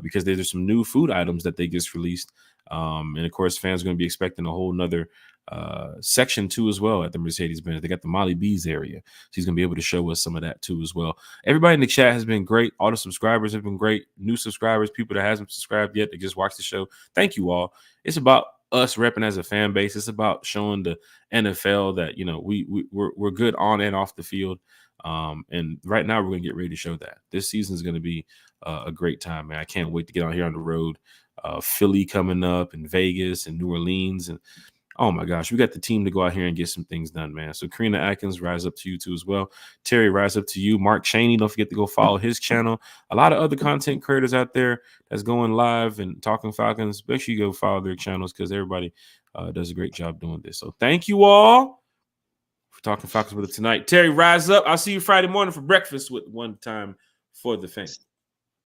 because there's some new food items that they just released. And, of course, fans are going to be expecting a whole nother section 2 as well at the Mercedes-Benz. They got the Molly B's area. So he's going to be able to show us some of that too as well. Everybody in the chat has been great. All the subscribers have been great. New subscribers, people that hasn't subscribed yet, they just watch the show. Thank you all. It's about us repping as a fan base. It's about showing the NFL that, you know, we're good on and off the field. And right now we're going to get ready to show that. This season is going to be a great time, man. I can't wait to get out here on the road. Philly coming up and Vegas and New Orleans, and oh my gosh, we got the team to go out here and get some things done, man. So Karina Atkins, rise up to you too as well. Terry, rise up to you. Mark Chaney, don't forget to go follow his channel. A lot of other content creators out there that's going live and talking Falcons. Make sure you go follow their channels because everybody does a great job doing this. So thank you all for talking Falcons with us tonight. Terry, rise up. I'll see you Friday morning for breakfast with One Time for the Fan.